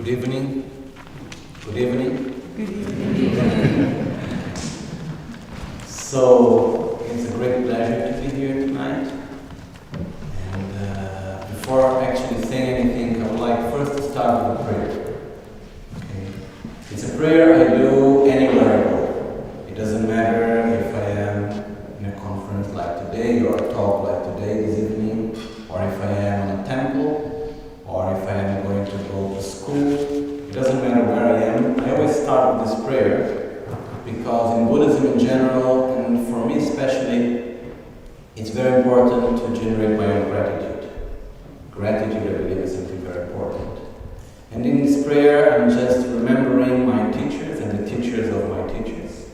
Good evening. Good evening. Good evening. So, it's a great pleasure to be here tonight. And before actually saying anything, I would like first to start with a prayer. Okay. It's a prayer I do anywhere I go. It doesn't matter if I am in a conference like today, or a talk like today, this evening, or if I am in a temple, or if I am going to go to school. It doesn't matter where I am. I always start with this prayer because in Buddhism in general, and for me especially, it's very important to generate my own gratitude. Gratitude, I believe, is something very important. And in this prayer, I'm just remembering my teachers and the teachers of my teachers.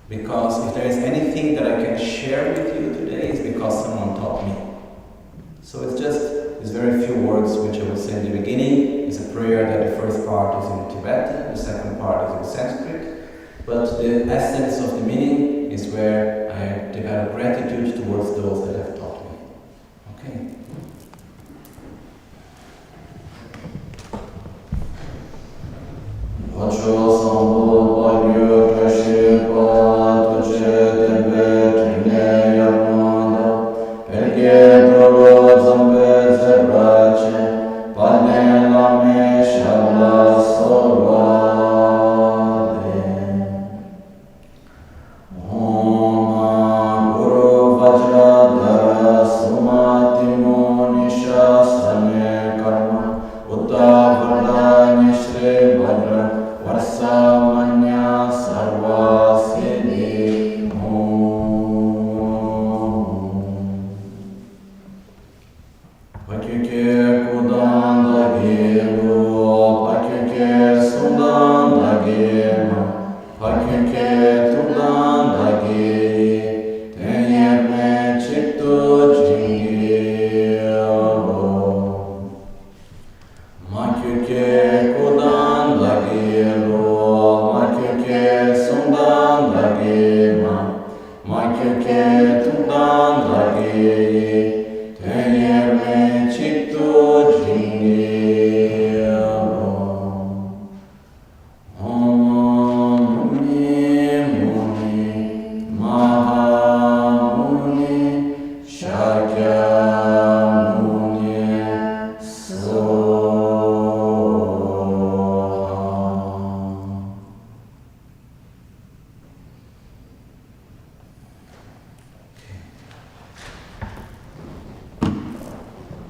Because if there is anything that I can share with you today, it's because someone taught me. So it's just these very few words which I will say in the beginning. It's a prayer that the first part is in Tibetan, the second part is in Sanskrit. But the essence of the meaning is where I develop gratitude towards those that have taught me. Okay?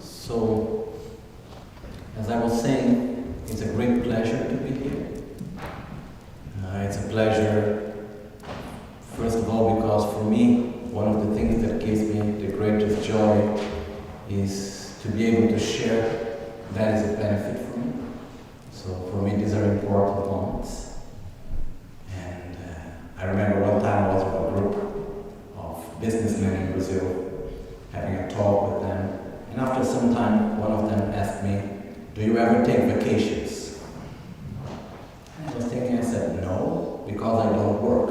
So, as I was saying, it's a great pleasure to be here. It's a pleasure, first of all, because for me, one of the things that gives me the greatest joy is to be able to share. That is a benefit for me. So for me, these are important moments. And I remember one time I was with a group of businessmen in Brazil, having a talk with them. And after some time, one of them asked me, "Do you ever take vacations?" And I was thinking, I said, "No, because I don't work."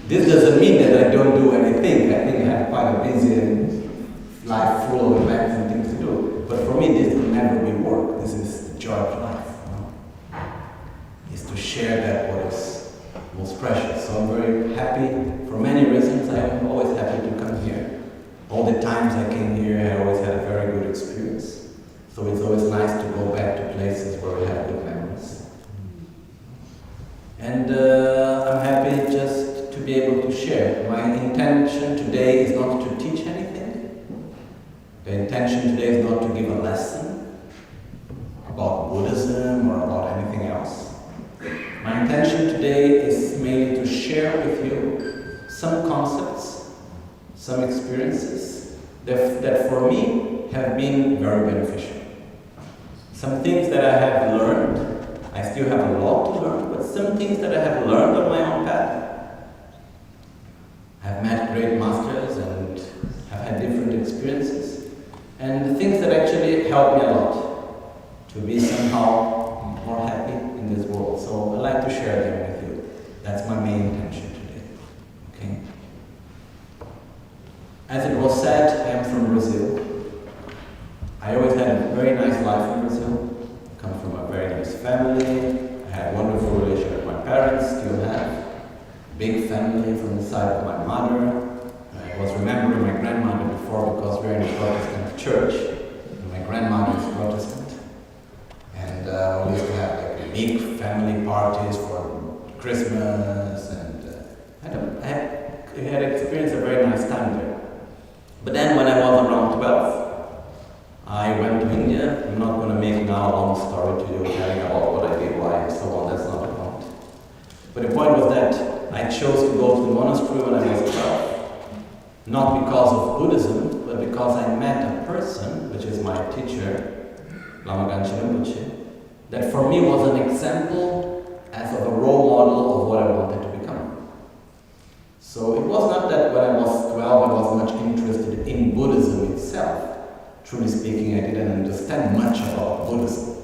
This doesn't mean that I don't do anything. I think I have quite a busy life full of events and things to do. But for me, this will never be work. This is the joy of life. Is to share that what is most precious. So I'm very happy for many reasons. I am always happy to come here. All the times I came here, I always had a very good experience. So it's always nice to go back to places where we have good memories. And I'm happy just to be able to share. My intention today is not to teach anything. The intention today is not to give a lesson about Buddhism or about anything else. My intention today is mainly to share with you some concepts, some experiences that for me have been very beneficial. Some things that I have learned, I still have a lot to learn, but some things that I have learned on my own path. I've met great masters and have had different experiences, and the things that actually help me a lot to be somehow more happy in this world. So I'd like to share them with you. That's my main intention today. Okay? As it was said, I am from Brazil. I always had a very nice life in Brazil. I come from a very nice family. I had a wonderful relation with my parents, still have. Big family from the side of my mother. I was remembering my grandmother before because we're in a Protestant church. And my grandmother is Protestant. And we used to have like big family parties for Christmas. And I had experienced a very nice time there. But then when I was around 12, I went to India. I'm not going to make now a long story to you telling about what I did, why, and so on. That's not the point. But the point was that I chose to go to the monastery when I was 12, not because of Buddhism, but because I met a person, which is my teacher, Lama Michel Rinpoche, that for me was an example as of a role model of what I wanted to become. So it was not that when I was 12 I was much interested in Buddhism itself. Truly speaking, I didn't understand much about Buddhism.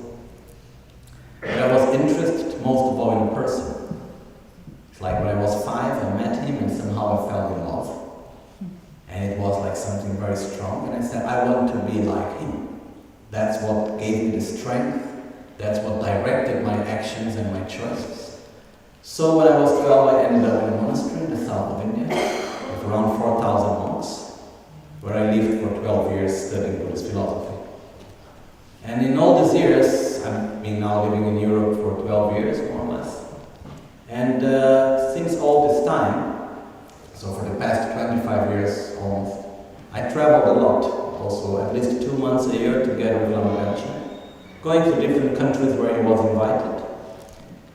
But I was interested most of all in a person. It's like when I was 5, I met him and somehow I fell in love. And it was like something very strong. And I said, I want to be like him. That's what gave me the strength. That's what directed my actions and my choices. So when I was 12, I ended up in a monastery in the south of India with around 4,000 monks, where I lived for 12 years studying Buddhist philosophy. And in all these years, I've been now living in Europe for 12 years, more or less. And since all this time, so for the past 25 years almost, I traveled a lot, also at least 2 months a year together with Lama Gangchen, going to different countries where he was invited.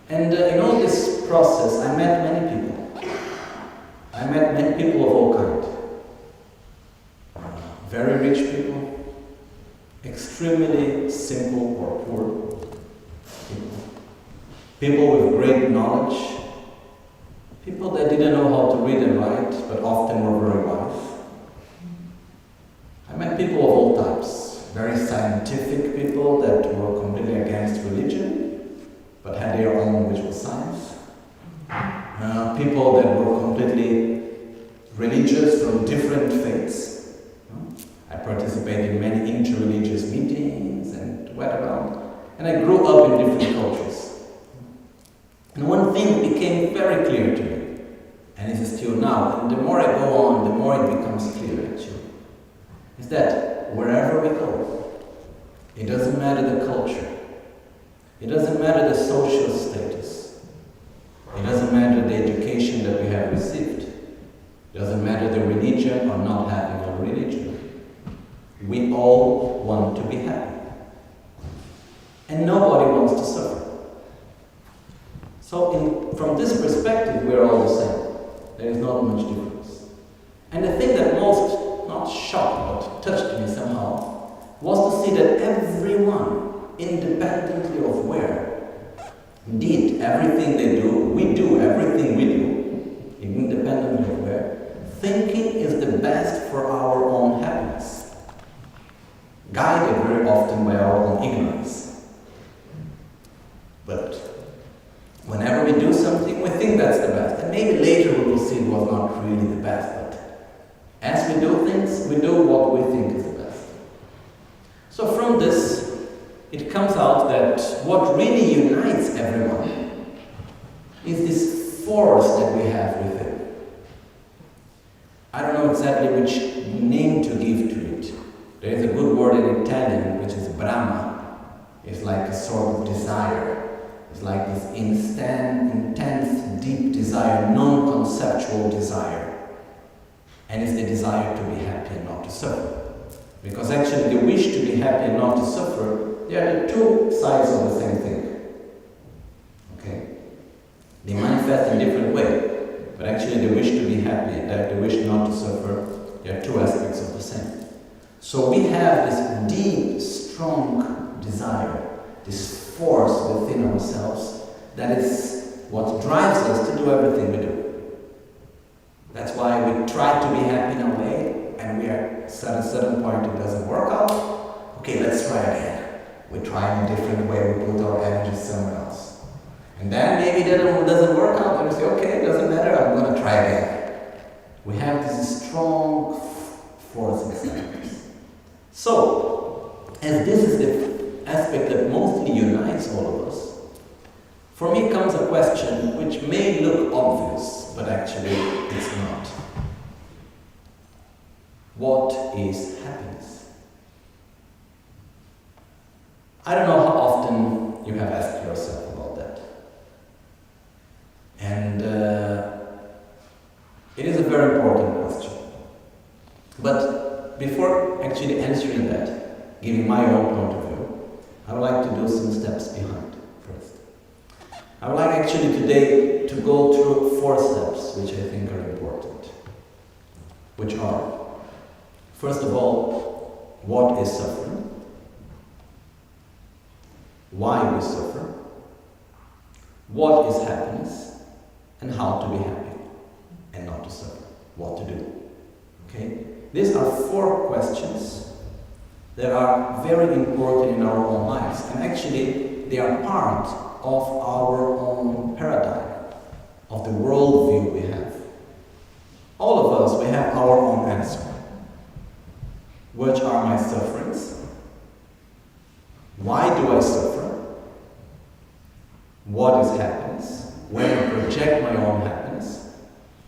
And in all this process, I met many people. I met many people of all kinds. Very rich people, extremely simple or poor people. People with great knowledge, people that didn't know how to read and write, but often were very wise. I met people of all types, very scientific people that were completely against religion, but had their own, which was science. People that were completely religious from different faiths. I participated in many interreligious meetings and went around, and I grew up in different cultures. And one thing became very clear to me, and it is still now, and the more I go on, the more it becomes clear actually, is that wherever we go, it doesn't matter the culture, it doesn't matter the social status, it doesn't matter the education that we have received, it doesn't matter the religion or not having a religion. We all want to be happy. And nobody wants to suffer. So from this perspective, we are all the same. There is not much difference. And the thing that most, not shocked, but touched me somehow, was to see that everyone, independently of where, indeed, everything they do, we do everything we do, independently of where, thinking is the best for our own happiness. Guided very often by our own ignorance. But whenever we do something, we think that's the best. And maybe later we will see it was not really the best, but as we do things, we do what we think is the best. So from this, it comes out that what really unites everyone is this force that we have within. I don't know exactly which name to give to it. There is a good word in Italian, which is Brahma. It's like a sort of desire. It's like this intense, deep desire, non-conceptual desire. And it's the desire to be happy and not to suffer. Because actually the wish to be happy and not to suffer, they are the two sides of the same thing. Okay? They manifest in different ways. But actually the wish to be happy and the wish not to suffer, they are two aspects of the same. So we have this deep, strong desire, this force within ourselves that is what drives us to do everything we do. That's why we try to be happy in a way, and we are at a certain point it doesn't work out. Okay, let's try again. We try in a different way, we put our energy somewhere else. And then maybe that doesn't work out, and we say, okay, it doesn't matter, I'm going to try again. We have this strong force inside us. So, as this is the aspect that mostly unites all of us, for me comes a question which may look obvious, but actually it's not. What is happiness? I don't know how often you have asked yourself about that. And it is a very important question. But before actually answering that, giving my own point of view, I would like to do some steps behind first. I would like actually today to go through 4 steps which I think are important. Which are, first of all, what is suffering? Why we suffer? What is happiness? And how to be happy and not to suffer. What to do. Okay? These are 4 questions that are very important in our own lives, and actually they are part of our own paradigm, of the worldview we have. All of us, we have our own answer. Which are my sufferings? Why do I suffer? What is happiness? When I project my own happiness?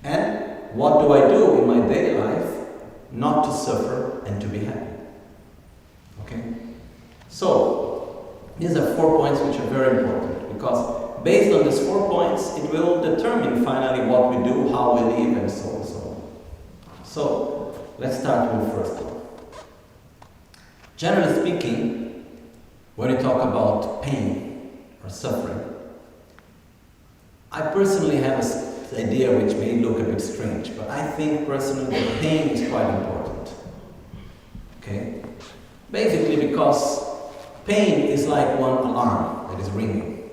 And what do I do in my daily life not to suffer and to be happy? Okay? So, these are 4 points which are very important, because based on these 4 points, it will determine finally what we do, how we live, and so on and so on. So, let's start with the first one. Generally speaking, when we talk about pain or suffering, I personally have an idea which may look a bit strange, but I think personally that pain is quite important. Okay? Basically because pain is like one alarm that is ringing.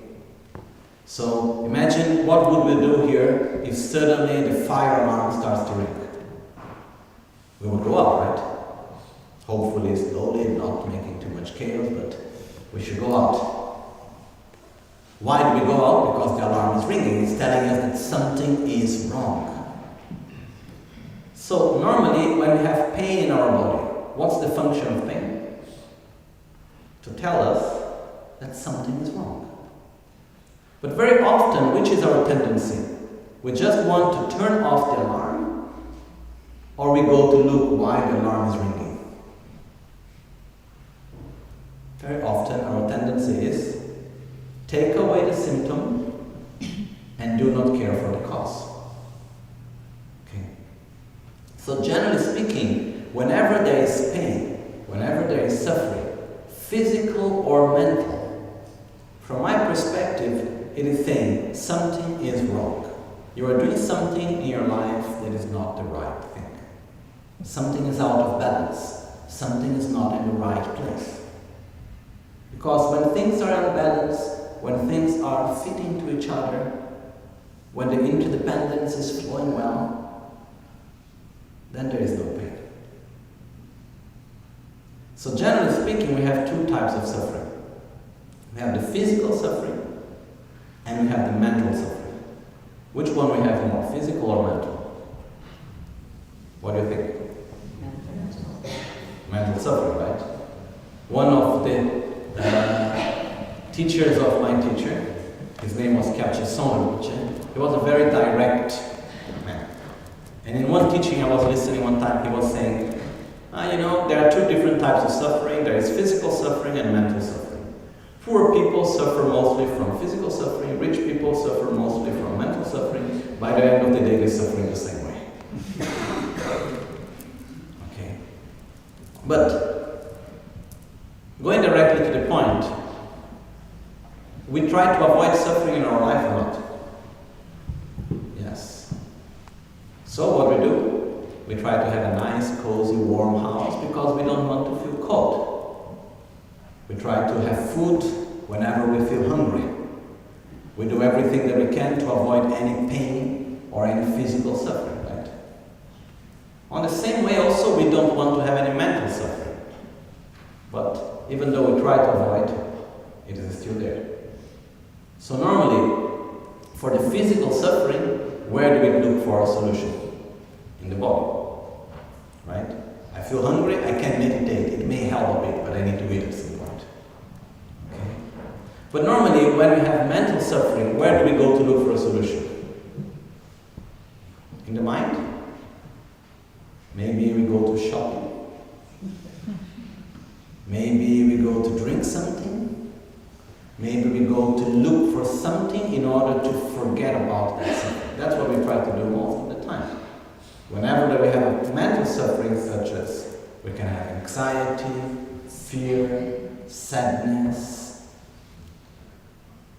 So imagine what would we do here if suddenly the fire alarm starts to ring. We would go out, right? Hopefully slowly, not making too much chaos, but we should go out. Why do we go out? Because the alarm is ringing. It's telling us that something is wrong. So normally when we have pain in our body, what's the function of pain? To tell us that something is wrong. But very often, which is our tendency? We just want to turn off the alarm, or we go to look why the alarm is ringing. Very often our tendency is take away the symptom and do not care for the cause. Okay. So generally speaking, whenever there is pain, whenever there is suffering, physical or mental, from my perspective, it is saying something is wrong. You are doing something in your life that is not the right thing. Something is out of balance. Something is not in the right place. Because when things are unbalanced, when things are fitting to each other, when the interdependence is flowing well, then there is no pain. So generally speaking, we have 2 types of suffering. We have the physical suffering and we have the mental suffering. Which one we have more, physical or mental? What do you think? Mental suffering, right? One of the teachers of my teacher, his name was capricious. He was a very direct man. And in one teaching I was listening one time, he was saying, there are 2 different types of suffering. There is physical suffering and mental suffering. Poor people suffer mostly from physical suffering. Rich people suffer mostly from mental suffering. By the end of the day, they suffer in the same way. Okay. But going directly to the point, we try to avoid suffering in our life or not? Yes. So what we do? We try to have a nice, cozy, warm house because we don't want to feel cold. We try to have food whenever we feel hungry. We do everything that we can to avoid any pain or any physical suffering, right? On the same way also, we don't want to have any mental suffering. But even though we try to avoid, it is still there. So normally, for the physical suffering, where do we look for a solution? In the body, right? I feel hungry, I can meditate. It may help a bit, but I need to eat at some point. Okay? But normally, when we have mental suffering, where do we go to look for a solution? In the mind? Maybe we go to shopping. Maybe we go to drink something. Maybe we go to look for something in order to forget about that suffering. That's what we try to do most of the time. Whenever that we have a mental suffering, such as we can have anxiety, fear, sadness,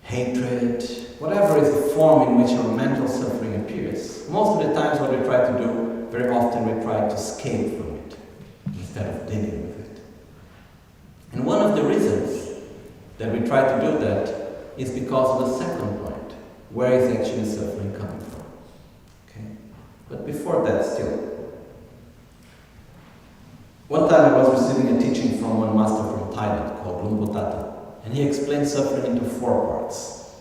hatred, whatever is the form in which our mental suffering appears, most of the times what we try to do, very often we try to escape from it instead of dealing with it. And one of the reasons that we try to do that is because of the second point. Where is actually suffering coming from? Okay? But before that still, one time I was receiving a teaching from one master from Thailand called Lumpotata, and he explained suffering into 4 parts.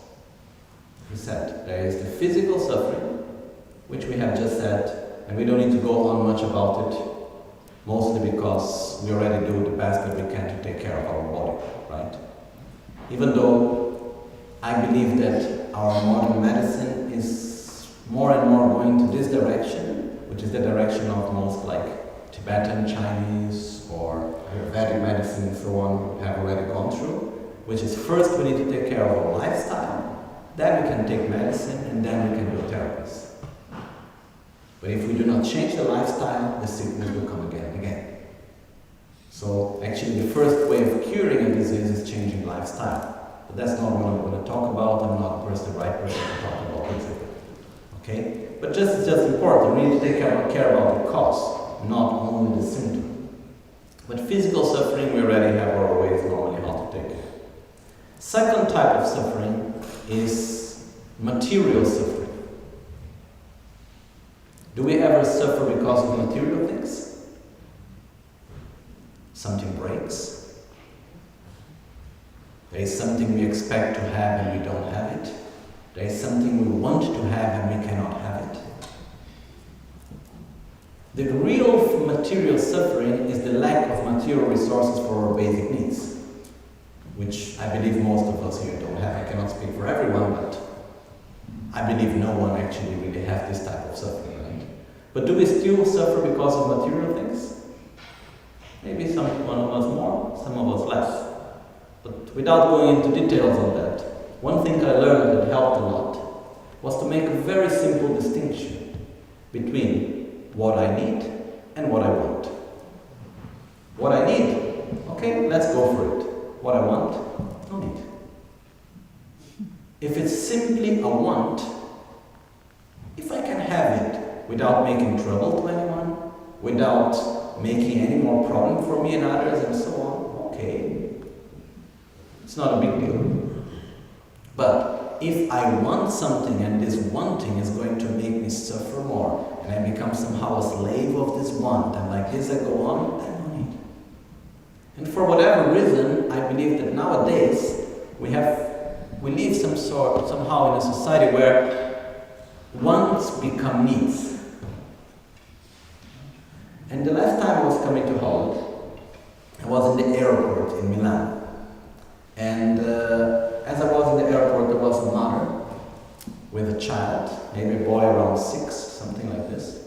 He said, there is the physical suffering, which we have just said, and we don't need to go on much about it, mostly because we already do the best that we can to take care of our body, right? Even though I believe that our modern medicine is more and more going to this direction, which is the direction of most like Tibetan, Chinese, or Ayurvedic medicine and so on have already gone through, which is first we need to take care of our lifestyle, then we can take medicine, and then we can do therapies. But if we do not change the lifestyle, the sickness will come again and again. So actually the first way of curing a disease is changing lifestyle. But that's not what I'm going to talk about. I'm not the right person to talk about it. Okay? But it's just important. We need to take care about the cause, not only the symptom. But physical suffering, we already have our ways normally how to take care. Second type of suffering is material suffering. Do we ever suffer because of material things? Something breaks. There is something we expect to have and we don't have it. There is something we want to have and we cannot have it. The real material suffering is the lack of material resources for our basic needs, which I believe most of us here don't have. I cannot speak for everyone, but I believe no one actually really has this type of suffering. But do we still suffer because of material things? Maybe one of us more, some of us less. But without going into details on that, one thing I learned that helped a lot was to make a very simple distinction between what I need and what I want. What I need, okay, let's go for it. What I want, no need. If it's simply a want, if I can have it without making trouble to anyone, without making any more problem for me and others and so on, okay. It's not a big deal. But if I want something and this wanting is going to make me suffer more, and I become somehow a slave of this want, and like this I go on, I don't need. And for whatever reason, I believe that nowadays we live somehow in a society where wants become needs. And the last time I was coming to Holland, I was in the airport in Milan. And as I was in the airport, there was a mother with a child, maybe a boy around 6, something like this.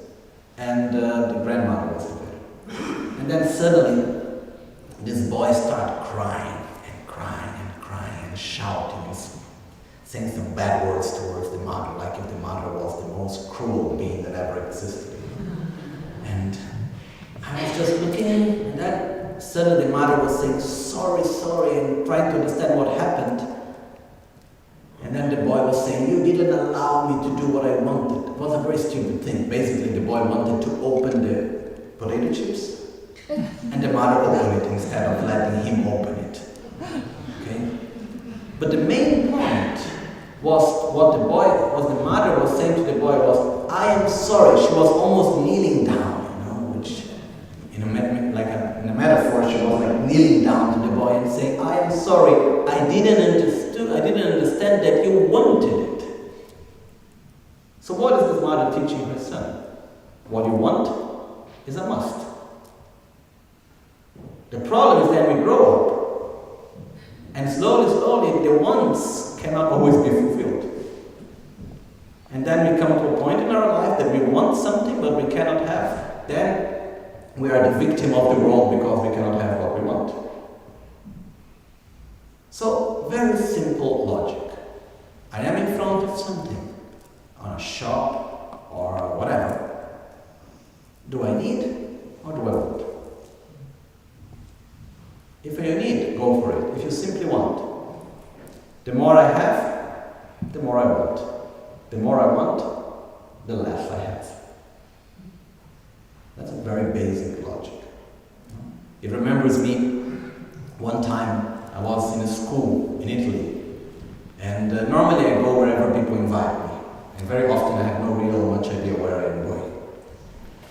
And the grandmother was there. And then suddenly, this boy started crying and crying and crying and shouting and saying some bad words towards the mother, like if the mother was the most cruel being that ever existed. And I was just looking, and then suddenly the mother was saying, sorry, sorry, and trying to understand what happened. And then the boy was saying, you didn't allow me to do what I wanted. It was a very stupid thing. Basically, the boy wanted to open the potato chips, and the mother opened it instead of letting him open it. Okay? But the main point was what the mother was saying to the boy was, I am sorry. She was almost kneeling down, which in a metaphor, she was like kneeling down to the boy and saying, I am sorry, I didn't understand that you wanted it. So what is this mother teaching her son? What you want is a must. The problem is then we grow up. And slowly, the wants cannot always be fulfilled. And then we come to a point in our life that we want something but we cannot have. Then we are the victim of the world because we cannot have what we want. So, very simple logic. I am in front of something, on a shop or whatever. Do I need or do I want? If you need, go for it. If you simply want. The more I have, the more I want. The more I want, the less I have. That's a very basic logic. It remembers me one time I was in a school in Italy, and normally I go wherever people invite me, and very often I have no real much idea where I am going.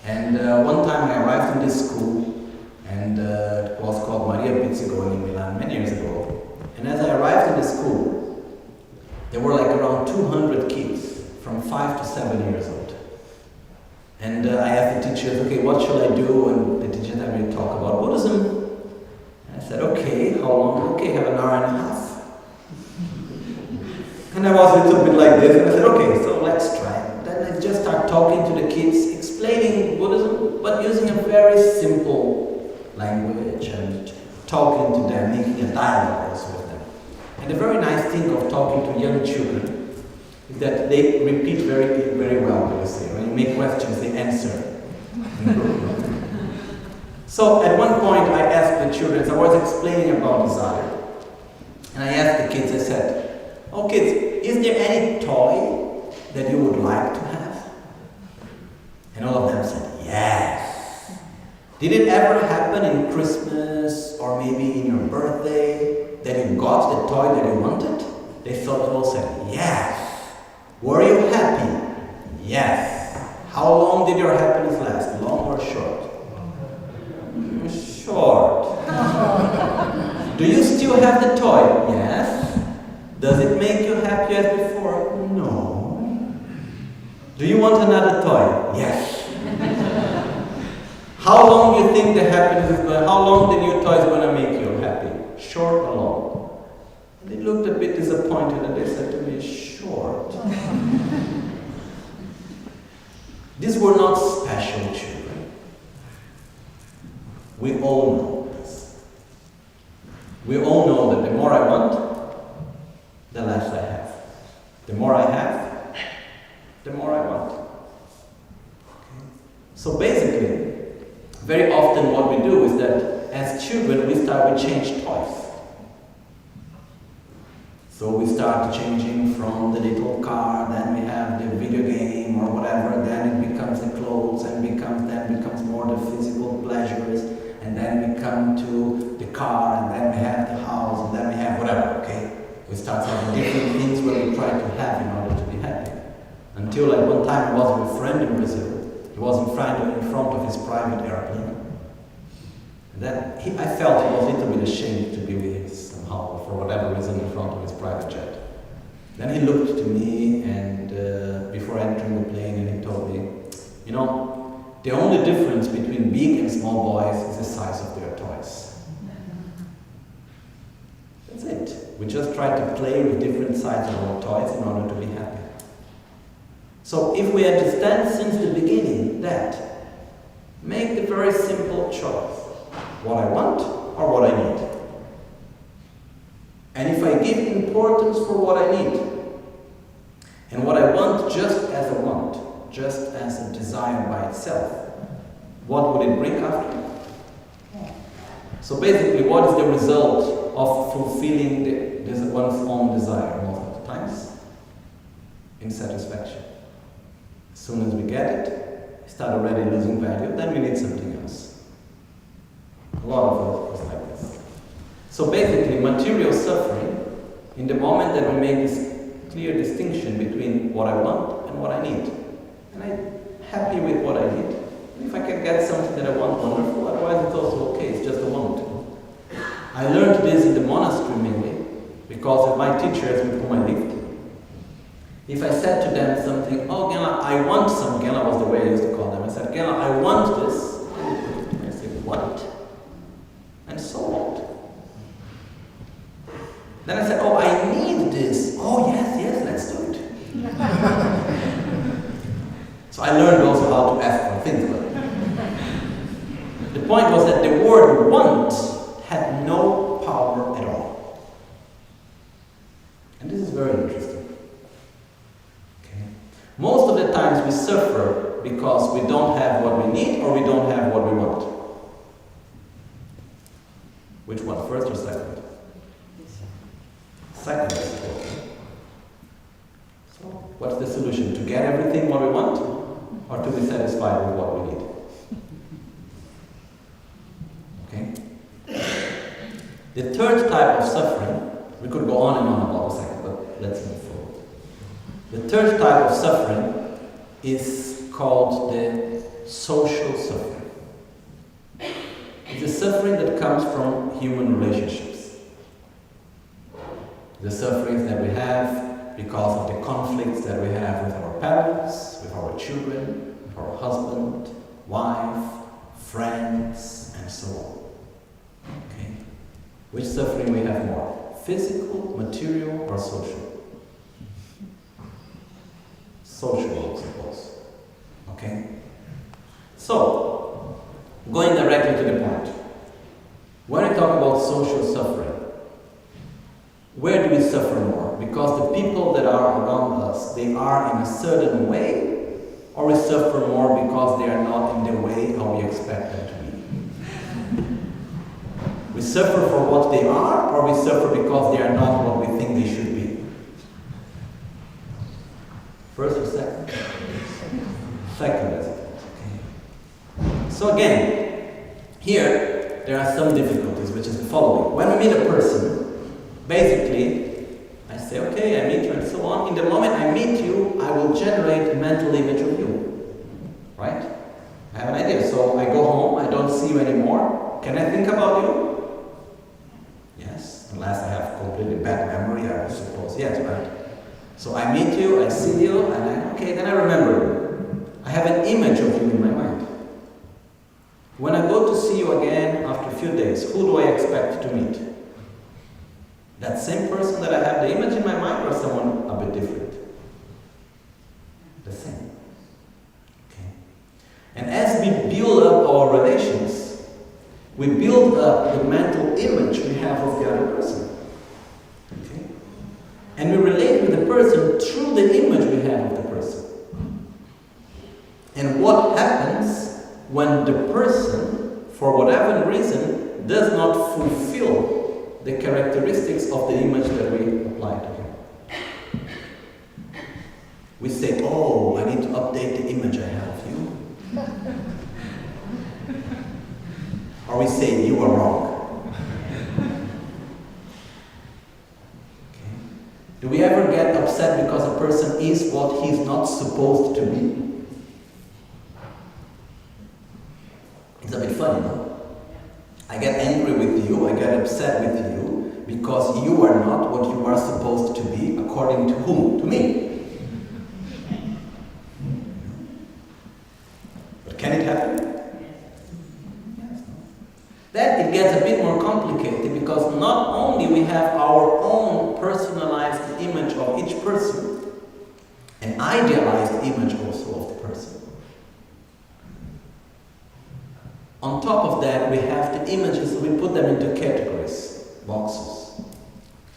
And one time I arrived in this school, and it was called Maria Pizzigoni in Milan many years ago. And as I arrived in the school, there were like around 200 kids from 5 to 7 years old. And I asked the teachers, okay, what shall I do? And the teachers had me talk about Buddhism. And I said, okay, how long? Okay, have an hour and a half. And I was a little bit like this, and I said, okay, so let's try. Then I just start talking to the kids, explaining Buddhism, but using a very simple language and talking to them, making a dialogue also with them. And the very nice thing of talking to young children is that they repeat very, very well what you say. When you make questions, they answer. So at one point I asked the children, I was explaining about desire. And I asked the kids, I said, oh kids, is there any toy that you would like to have? And all of them said, yes. Did it ever happen in Christmas or maybe in your birthday that you got the toy that you wanted? They all said, yes. Were you happy? Yes. How long did your happiness last? Long or short? Short. Do you still have the toy? Yes. Does it make you happy as before? No. Do you want another toy? Yes. How long do you think the happiness is going? How long the new toy is going to make you happy? Short or long? And they looked a bit disappointed and they said to me, short. These were not special children. We all know this. We all know that the more I want, the less I have. The more I have, the more I want. Okay. So basically, very often what we do is that as children we change toys. So we start changing from the little car, then we have the video game or whatever, then it becomes the clothes, and then becomes more the physical pleasures, and then we come to the car, and then we have the house, and then we have whatever, okay? We start having different things where we try to have in order to be happy. Until like one time I was with a friend in Brazil, he was in front of his private airplane. And then I felt he was a little bit ashamed to be with him somehow, for whatever reason, in front of his private jet. Then he looked to me and before entering the plane, and he told me, you know, the only difference between big and small boys is the size of their toys. That's it. We just try to play with different sizes of our toys in order to be happy. So if we understand since the beginning that, make the very simple choice. What I want or what I need. And if I give importance for what I need, and what I want just as a want, just as a desire by itself, what would it bring after? So basically, what is the result of fulfilling one's own desire most of the times? Insatisfaction. As soon as we get it, we start already losing value, then we need something else. A lot of it is like this. So basically, material suffering, in the moment that we make this clear distinction between what I want and what I need. And I'm happy with what I need. And if I can get something that I want, wonderful. Otherwise, it's also okay. It's just a want. I learned this in the monastery mainly because of my teachers with whom I lived. If I said to them something, oh, Gela, I want some. Gela was the way I used to call them. I said, Gela, I want this. And I said, what? And Then I said, oh, I need this. Oh, yes, let's do it. So I learned also how to ask for things. But the point was that the word want had no power at all. And this is very interesting. Okay. Most of the times we suffer because we don't have what we need or we don't have what we want. Which one, first or second? Second, I suppose. So, what's the solution? To get everything what we want, or to be satisfied with what we need? Okay? The third type of suffering, we could go on and on about a second, but let's move forward. The third type of suffering is called the social suffering. It's a suffering that comes from human relationships. The sufferings that we have because of the conflicts that we have with our parents, with our children, with our husband, wife, friends, and so on. Okay? Which suffering we have more? Physical, material, or social? Social, I suppose. Okay? So, going directly to the point. When we talk about social suffering, where do we suffer more? Because the people that are around us, they are in a certain way, or we suffer more because they are not in the way how we expect them to be? We suffer for what they are, or we suffer because they are not what we think they should be? First or second? Second, I suppose. Okay. So again, here there are some difficulties, which is the following. When we meet a person, basically, I say, okay, I meet you and so on. In the moment I meet you, I will generate a mental image of you. Right? I have an idea. So I go home, I don't see you anymore. Can I think about you? Yes. Unless I have completely bad memory, I would suppose yes, right? So I meet you, I see you, and then I remember you. I have an image of you in my mind. When I go to see you again after a few days, who do I expect to meet? That same person that I have the image in my mind, or someone a bit different? The same. Okay. And as we build up our relations, we build up the mental image we have of the other person. Okay. And we relate with the person through the image we have of the person. And what happens when the person, for whatever reason, does not fulfill the characteristics of the image that we apply to him? We say, oh, I need to update the image I have of you. Or we say, you are wrong. Okay. Do we ever get upset because a person is what he's not supposed to be? It's a bit funny, no? I get angry with you, I get upset with you, because you are not what you are supposed to be, according to whom? To me. But can it happen? Yes. Then it gets a bit more complicated, because not only we have our own personalized image of each person, an idealized image also of the person. On top of that, we have the images, we put them into categories, boxes.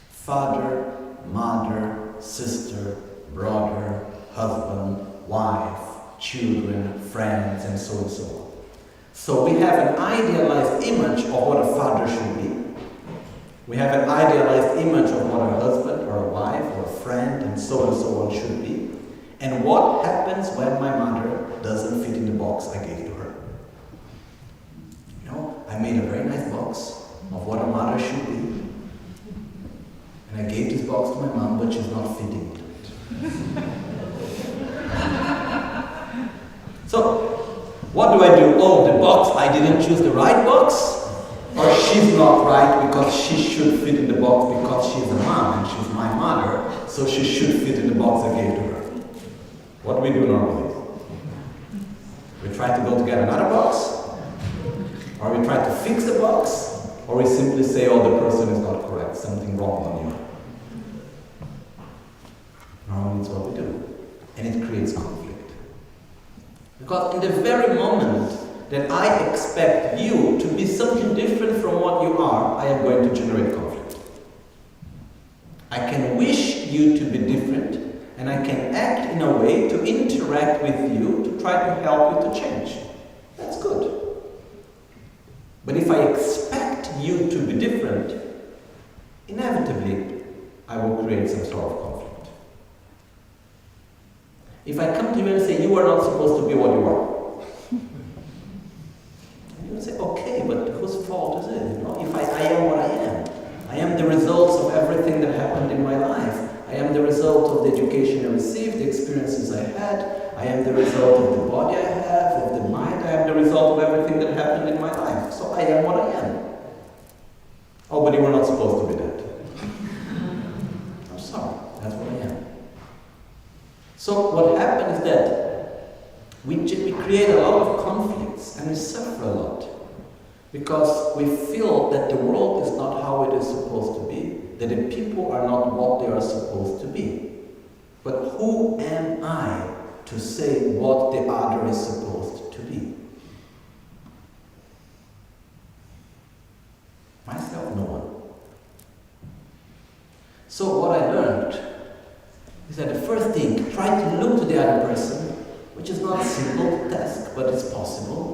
Father, mother, sister, brother, husband, wife, children, friends, and so on. So we have an idealized image of what a father should be. We have an idealized image of what a husband or a wife or a friend and so on should be. And what happens when my mother doesn't fit in the box I gave to her? I made a very nice box of what a mother should be. And I gave this box to my mom, but she's not fitting into it. So, what do? Oh, the box, I didn't choose the right box? Or she's not right because she should fit in the box because she's a mom and she's my mother, so she should fit in the box I gave to her. What do we do normally? We try to go to get another box, or we try to fix the box, or we simply say, oh, the person is not correct, something wrong on you. Normally it's what we do. And it creates conflict. Because in the very moment that I expect you to be something different from what you are, I am going to generate conflict. I can wish you to be different, and I can act in a way to interact with you to try to help you to change. That's good. But if I expect you to be different, inevitably I will create some sort of conflict. If I come to you and say, you are not supposed to be what you are, and you will say, okay, but whose fault is it? You know, if I am what I am the results of everything that happened in my life. I am the result of the education I received, the experiences I had. I am the result of the body I have, of the mind. I am the result of everything that happened in my life. So I am what I am. Oh, but you were not supposed to be that. I'm sorry, that's what I am. So what happened is that we create a lot of conflicts and we suffer a lot. Because we feel that the world is not how it is supposed to be, that the people are not what they are supposed to be. But who am I to say what the other is supposed to be? Myself, no one. So what I learned is that the first thing, try to look to the other person, which is not a simple task, but it's possible.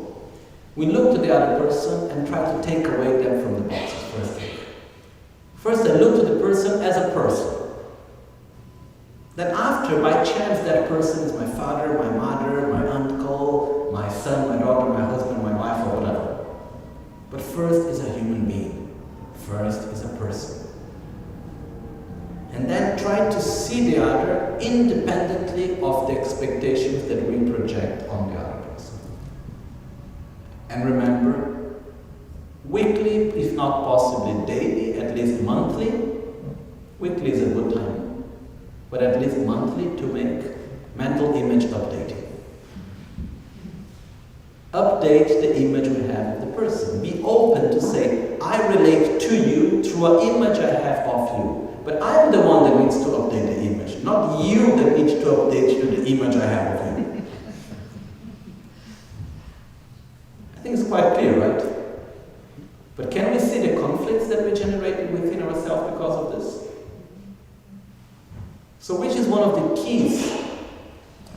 We look to the other person and try to take away them from the boxes, first thing. First, I look to the person as a person. Then after, by chance, that person is my father, my mother, my uncle, my son, my daughter, my husband, my wife, or whatever. But first is a human being. First is a person. And then try to see the other independently of the expectations that we project on the other person. And remember, weekly, if not possibly daily, at least monthly. Weekly is a good time, but at least monthly to make mental image updating. Update the image we have of the person. Be open to say, I relate to you through an image I have of you. But I'm the one that needs to update the image, not you that needs to update the image I have of you. I think it's quite clear, right? But can we see the conflicts that we generated within ourselves because of this? So which is one of the keys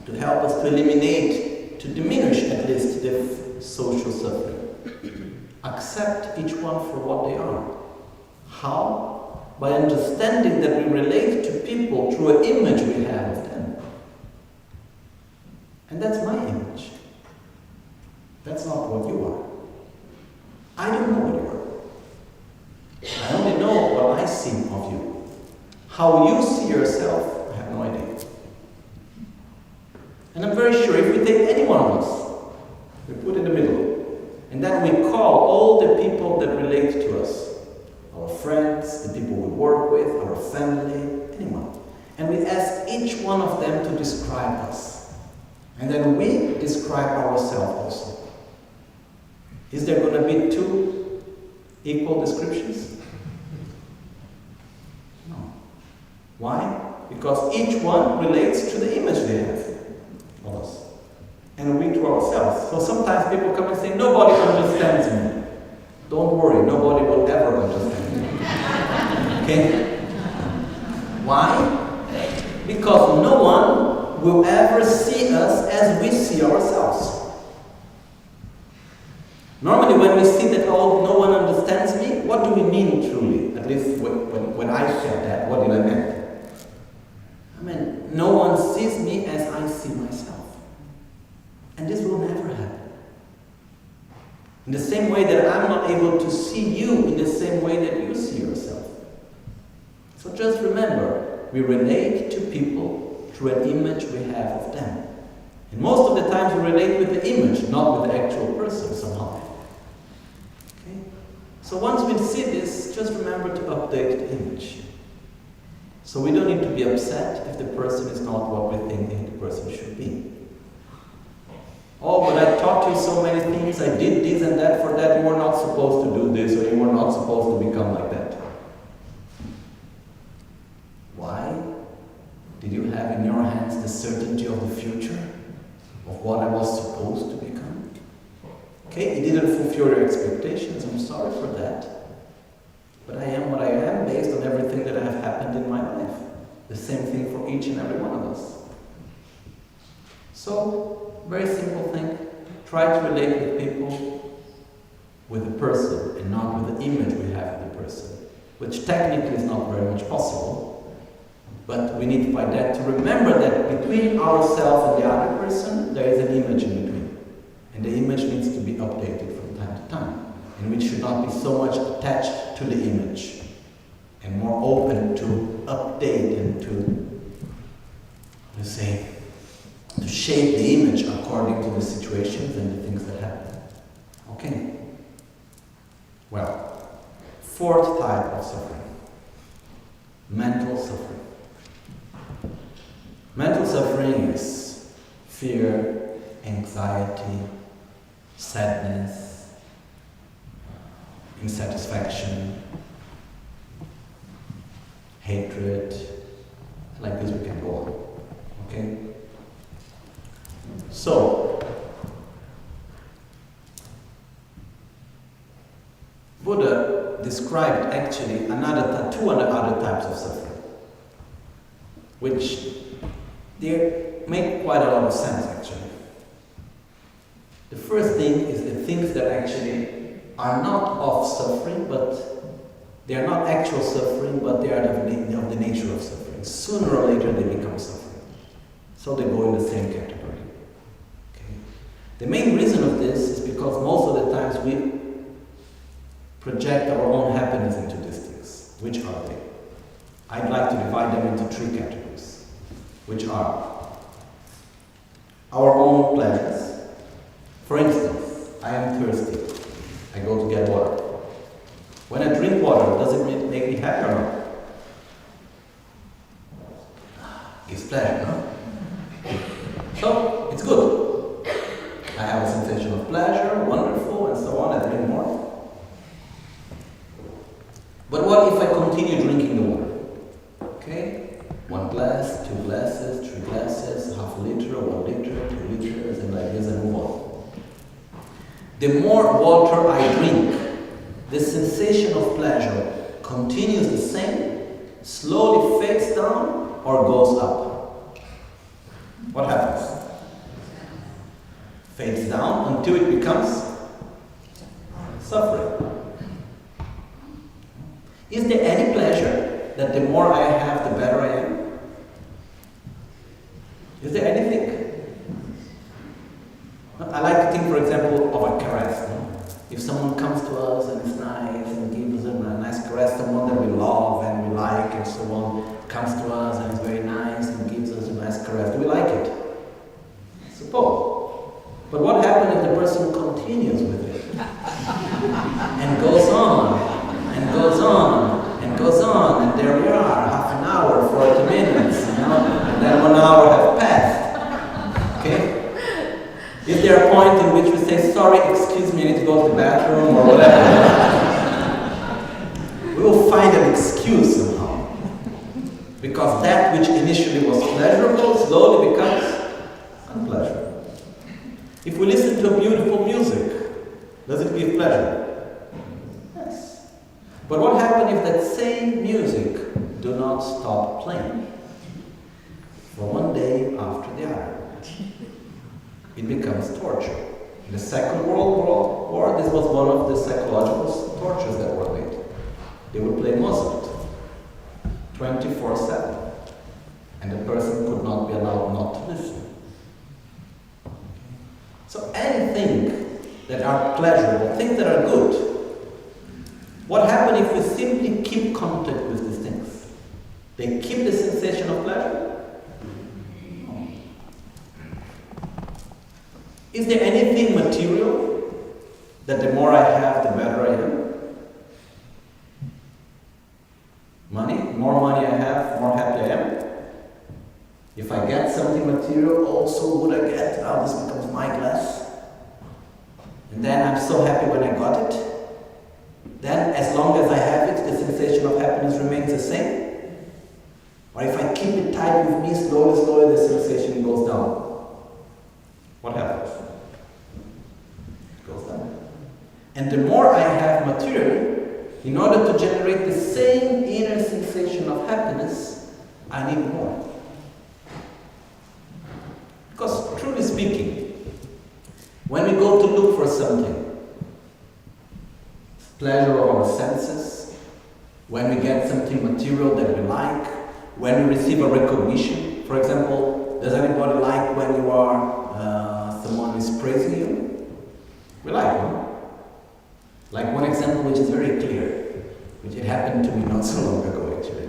to help us to eliminate, to diminish at least the social suffering? Accept each one for what they are. How? By understanding that we relate to people through an image we have of them. And that's my image. That's not what you are. I don't know what you are. I only know what I see of you. How you see yourself, I have no idea. And I'm very sure if we take any one of us, we put in the middle, and then we call all the people that relate to us, our friends, the people we work with, our family, anyone, and we ask each one of them to describe us. And then we describe ourselves also. Is there going to be two equal descriptions? No. Why? Because each one relates to the image they have of us. And we to ourselves. So sometimes people come and say, nobody understands me. Don't worry, nobody will ever understand you. Okay? Why? Because no one will ever see us as we see ourselves. Normally when we see that, oh, no one understands me, what do we mean truly? At least when I said that, what did I mean? I mean, no one sees me as I see myself. And this will never happen. In the same way that I'm not able to see you in the same way that you see yourself. So just remember, we relate to people through an image we have of them. And most of the times we relate with the image, not with the actual person somehow. Okay? So once we see this, just remember to update the image. So we don't need to be upset if the person is not what we think the person should be. Oh, but I talked taught you so many things, I did this and that for that, you were not supposed to do this, or you were not supposed to become like that. Why? Did you have in your hands the certainty of the future? Of what I was supposed to become? Okay, it didn't fulfill your expectations, I'm sorry for that. But I am what I am based on everything that has happened in my life. The same thing for each and every one of us. So, very simple thing. Try to relate with people with the person and not with the image we have of the person. Which technically is not very much possible. But we need by that to remember that between ourselves and the other person, there is an image in between. And the image needs to be updated from time to time. And we should not be so much attached to the image. And more open to update and to, let's say, to shape the image according to the situations and the things that happen. Okay? Well, fourth type of suffering. Mental suffering. Mental suffering is fear, anxiety, sadness, insatisfaction, hatred, like this we can go on. Okay? So, Buddha described actually two other types of suffering, which they make quite a lot of sense actually. The first thing is the things that actually are not of suffering, but they are not actual suffering, but they are of the nature of suffering. Sooner or later they become suffering. So they go in the same category. Okay. The main reason of this is because most of the times we project our own happiness into these things. Which are they? I'd like to divide them into three categories, which are our own pleasures. For instance, I am thirsty. I go to get water. When I drink water, does it make me happy or not? Gives pleasure, no? So, it's good. I have a sensation of pleasure, wonderful, and so on, I drink more. But what if I continue drinking the water? Okay? 1 glass, 2 glasses, 3 glasses, half a liter, 1 liter, 2 liters, and like this I move on. The more water I drink, the sensation of pleasure continues the same, slowly fades down, or goes up. What happens? Fades down until it becomes suffering. Is there any pleasure that the more I have, the better I am? Is there anything? I like to think, for example, of a caress. No? If someone comes to us and is nice and gives us a nice caress, someone that we love and we like and so on, comes to us and is very nice and gives us a nice caress, do we like it? Suppose. But what happens if the person continues with it? And goes on, and goes on, and goes on, and there we are, half an hour, 40 minutes, you know, and then 1 hour has passed. Okay? Is there a point in which we say, sorry, excuse me, I need to go to the bathroom, or whatever? We will find an excuse somehow. Because that which initially was pleasurable slowly becomes unpleasurable. If we listen to a beautiful music, does it give pleasure? Yes. But what happens if that same music do not stop playing? For one day after the other. It becomes torture. In the Second World War, this was one of the psychological tortures that were made. They would play Mozart 24/7, and the person could not be allowed not to listen. So anything that are pleasurable, things that are good, what happens if we simply keep contact with these things? They keep the sensation of pleasure? Is there anything material that the more I have, the better I am? Money? More money I have, more happy I am? If I get something material, also would I get, this becomes my glass. And then I'm so happy when I got it. Then, as long as I have it, the sensation of happiness remains the same. Or if I keep it tight with me, slowly the sensation goes down. What happens? It goes down. And the more I have materially, in order to generate the same inner sensation of happiness, I need more. Because, truly speaking, when we go to look for something, pleasure of our senses, when we get something material that we like, when we receive a recognition. For example, does anybody like when you are, someone is praising you? We like, no? Like one example which is very clear, which it happened to me not so long ago actually,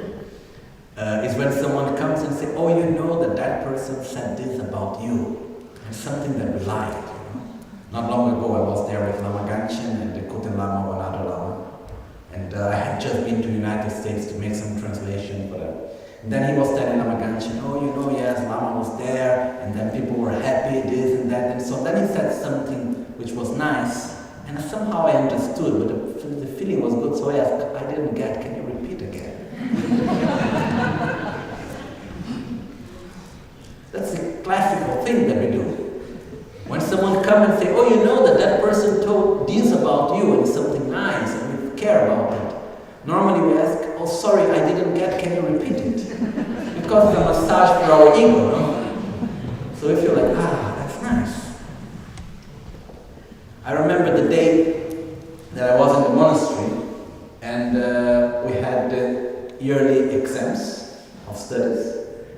is when someone comes and says, oh, you know that person said this about you, and something that we liked. Not long ago I was there with Lama Gangchen and the Kuten Lama, one other Lama. And I had just been to the United States to make some translation for them. And then he was telling Lama Gangchen, oh, you know, yes, Lama was there, and then people were happy, this and that. And so then he said something which was nice, and somehow I understood, but the feeling was good, so I asked, I didn't get, can you repeat again? That's a classical thing that we do. When someone comes and says, oh, you know that person told this about you and it's something nice and we care about it. Normally we ask, oh, sorry, I didn't get, can you repeat it? Because it's a massage for our ego, no? So if you're like, that's nice. I remember the day that I was in the monastery and we had the yearly exams of studies.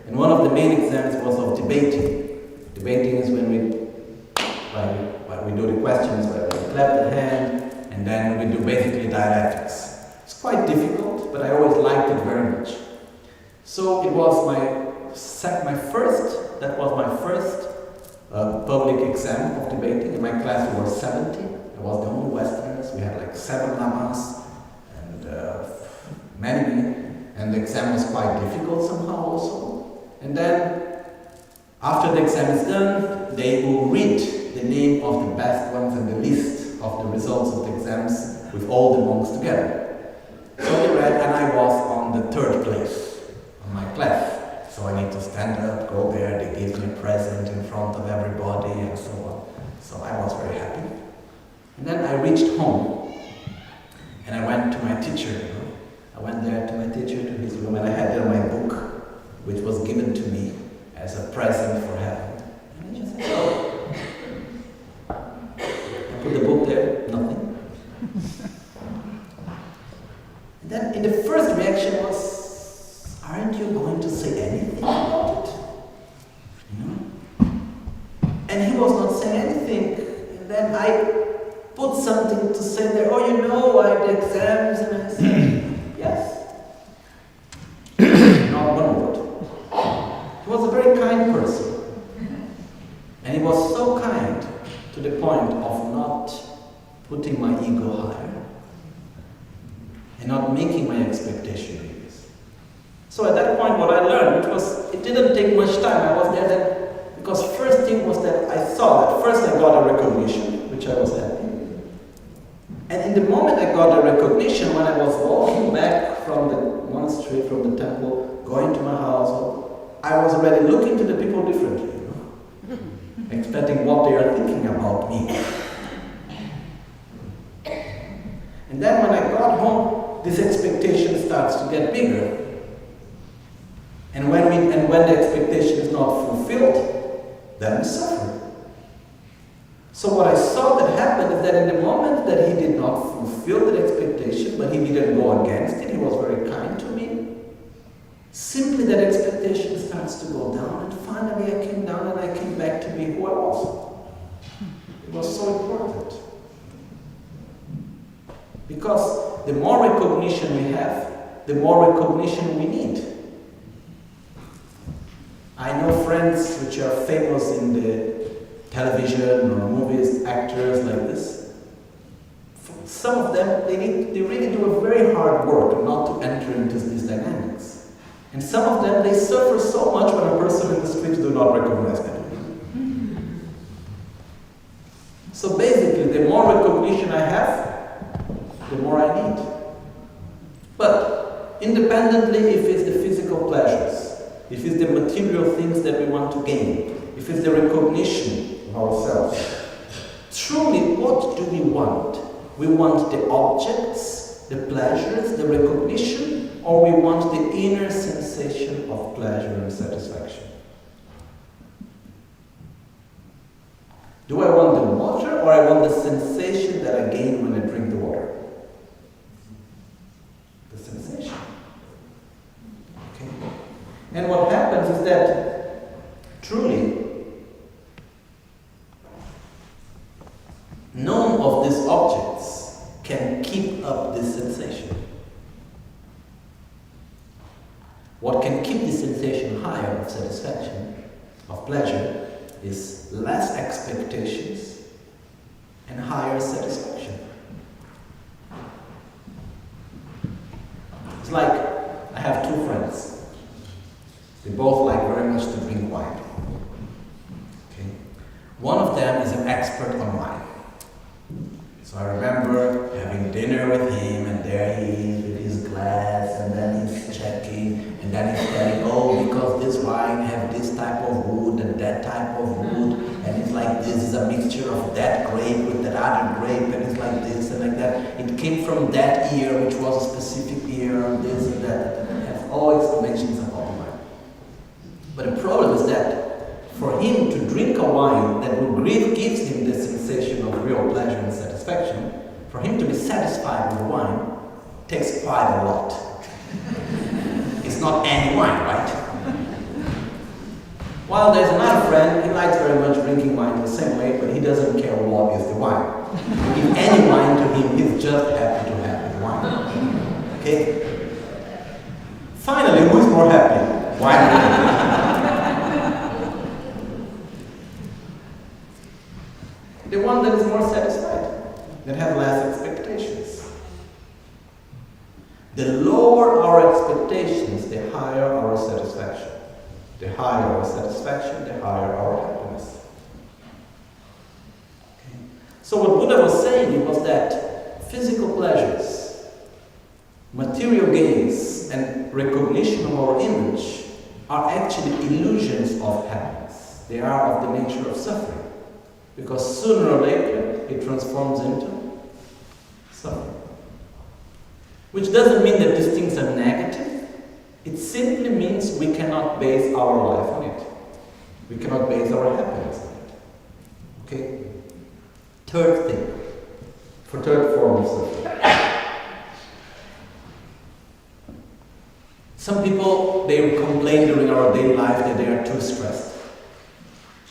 And one of the main exams was of debating. Debating is when we do the questions where we clap the hand, and then we do basically dialectics. It's quite difficult, but I always liked it very much. So it was my first public exam of debating. In my class we were 70. I was the only Westerners. We had like 7 lamas and many, and the exam was quite difficult somehow also. And then after the exam is done, they will read the name of the best ones and the list of the results of the exams with all the monks together. So they read, and I was on the 3rd place on my class. So I need to stand up, go there, they give me a present in front of everybody and so on. So I was very happy. And then I reached home and I went to my teacher. I went there to my teacher, to his room, and I had there my book, which was given to me as a present for heaven. And he just said, oh. I put the book there, nothing. And then in the first reaction was, aren't you going to say anything about it? You know? And he was not saying anything. And then I put something to say there, oh, you know, I had exams, and I said, yes. Not one word. He was a very kind person. And he was so kind to the point of not putting my ego higher and not making my expectation bigger. So at that point what I learned, it didn't take much time. I was there then, because first thing was that I saw that first I got a recognition, which I was happy. And in the moment I got a recognition, when I was walking back from the monastery, from the temple, going to my house, I was already looking to the people differently, expecting what they are thinking about me. And then when I got home, this expectation starts to get bigger. And when the expectation is not fulfilled, then we suffer. So what I saw that happened is that in the moment that he did not fulfill that expectation, but he didn't go against it, he was very kind to me, simply that expectation starts to go down, and finally I came down and I came back to be who I was. It was so important. Because the more recognition we have, the more recognition we need. I know friends which are famous in the television or movies, actors like this. Some of them, they really do a very hard work not to enter into these dynamics. And some of them, they suffer so much when a person in the streets do not recognize them. So basically, the more recognition I have, the more I need. But independently, if it's the physical pleasures, if it's the material things that we want to gain, if it's the recognition of ourselves, truly, what do we want? We want the objects, the pleasures, the recognition, or we want the inner sensation of pleasure and satisfaction? Do I want the water, or I want the sensation that I gain when I drink the water? The sensation. Okay. And what happens is that, truly, none of these objects can keep up this sensation. What can keep the sensation higher of satisfaction, of pleasure, is less expectations and higher satisfaction. It's like I have two friends. They both like very much to drink wine. Okay. One of them is an expert on wine. So I remember having dinner with him, and there he is with his glass, and then he's checking, and then he's telling, oh, because this wine have this type of wood and that type of wood, and it's like this is a mixture of that grape with that other grape, and it's like this and like that. It came from that year, which was a specific year, and this and that, and it has all explanations about the wine. But the problem is that for him to drink a wine that will gives him the sensation of real pleasure and satisfaction, for him to be satisfied with the wine, takes quite a lot. It's not any wine, right? While there's another friend, he likes very much drinking wine the same way, but he doesn't care what is the wine. If any wine to him, he's just happy to have the wine. Okay? Finally, who's more happy? Wine. The one that is more satisfied, that has less expectations. The lower our expectations, the higher our satisfaction. The higher our satisfaction, the higher our happiness. Okay. So what Buddha was saying was that physical pleasures, material gains, and recognition of our image are actually illusions of happiness. They are of the nature of suffering. Because sooner or later, it transforms into suffering. Which doesn't mean that these things are negative. It simply means we cannot base our life on it. We cannot base our happiness on it. Okay? Third thing. For third form of suffering. Some people, they complain during our daily life that they are too stressed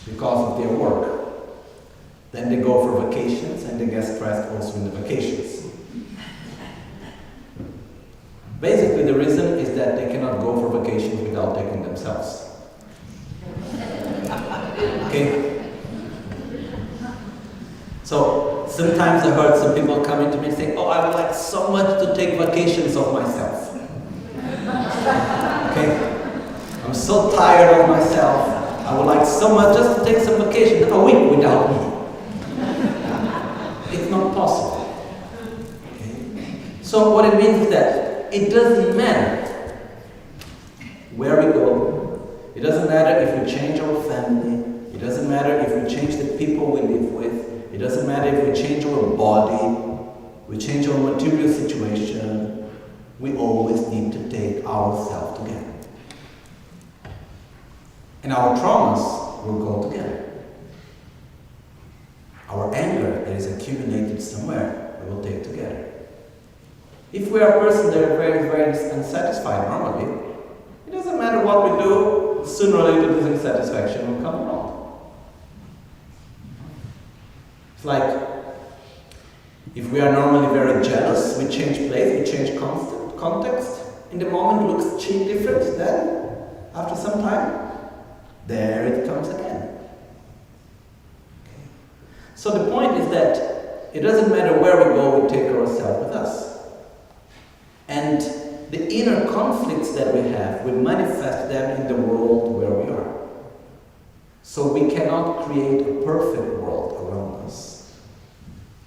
because of their work. Then they go for vacations and they get stressed also in the vacations. Basically, the reason is that they cannot go for vacations without taking themselves. Okay? So, sometimes I heard some people coming to me and say, oh, I would like so much to take vacations of myself. Okay? I'm so tired of myself. I would like so much just to take some vacation, a week without me. It's not possible. Okay? So what it means is that it doesn't matter where we go. It doesn't matter if we change our family. It doesn't matter if we change the people we live with. It doesn't matter if we change our body. We change our material situation. We always need to take ourselves together. And our traumas will go together. Our anger that is accumulated somewhere, we will take together. If we are a person that is very, very unsatisfied normally, it doesn't matter what we do, sooner or later this insatisfaction will come along. It's like, if we are normally very jealous, we change place, we change context. In the moment it looks different, then, after some time, there it comes again. So the point is that it doesn't matter where we go, we take ourselves with us. And the inner conflicts that we have, we manifest them in the world where we are. So we cannot create a perfect world around us.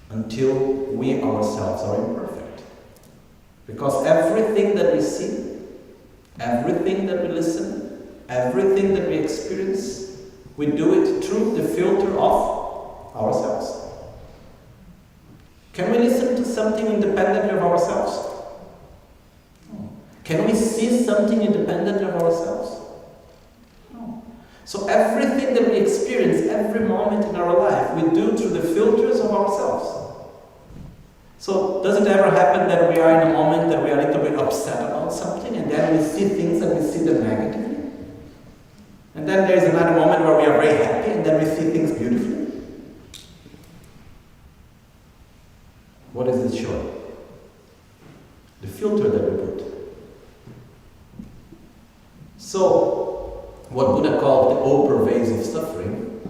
until we ourselves are imperfect. Because everything that we see, everything that we listen, everything that we experience, we do it through the filter of ourselves. Can we listen to something independently of ourselves? No. Can we see something independently of ourselves? No. So everything that we experience, every moment in our life, we do through the filters of ourselves. So does it ever happen that we are in a moment that we are a little bit upset about something, and then we see things and we see them negatively? And then there is another moment where we are very happy, and then we see things beautifully? What is it showing? The filter that we put. So, what Buddha called the all-pervasive suffering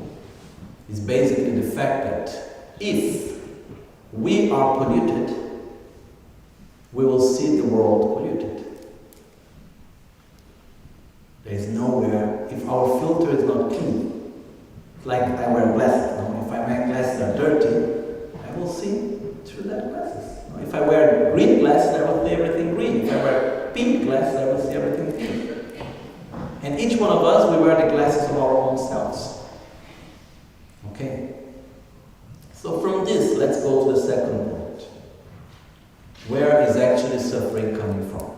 is basically the fact that if we are polluted, we will see the world polluted. There is nowhere, if our filter is not clean, it's like I wear glasses. No? If my glasses are dirty, I will see through that glasses. If I wear green glasses, I will see everything green. If I wear pink glasses, I will see everything pink. And each one of us, we wear the glasses of our own selves. Okay? So from this, let's go to the second point. Where is actually suffering coming from?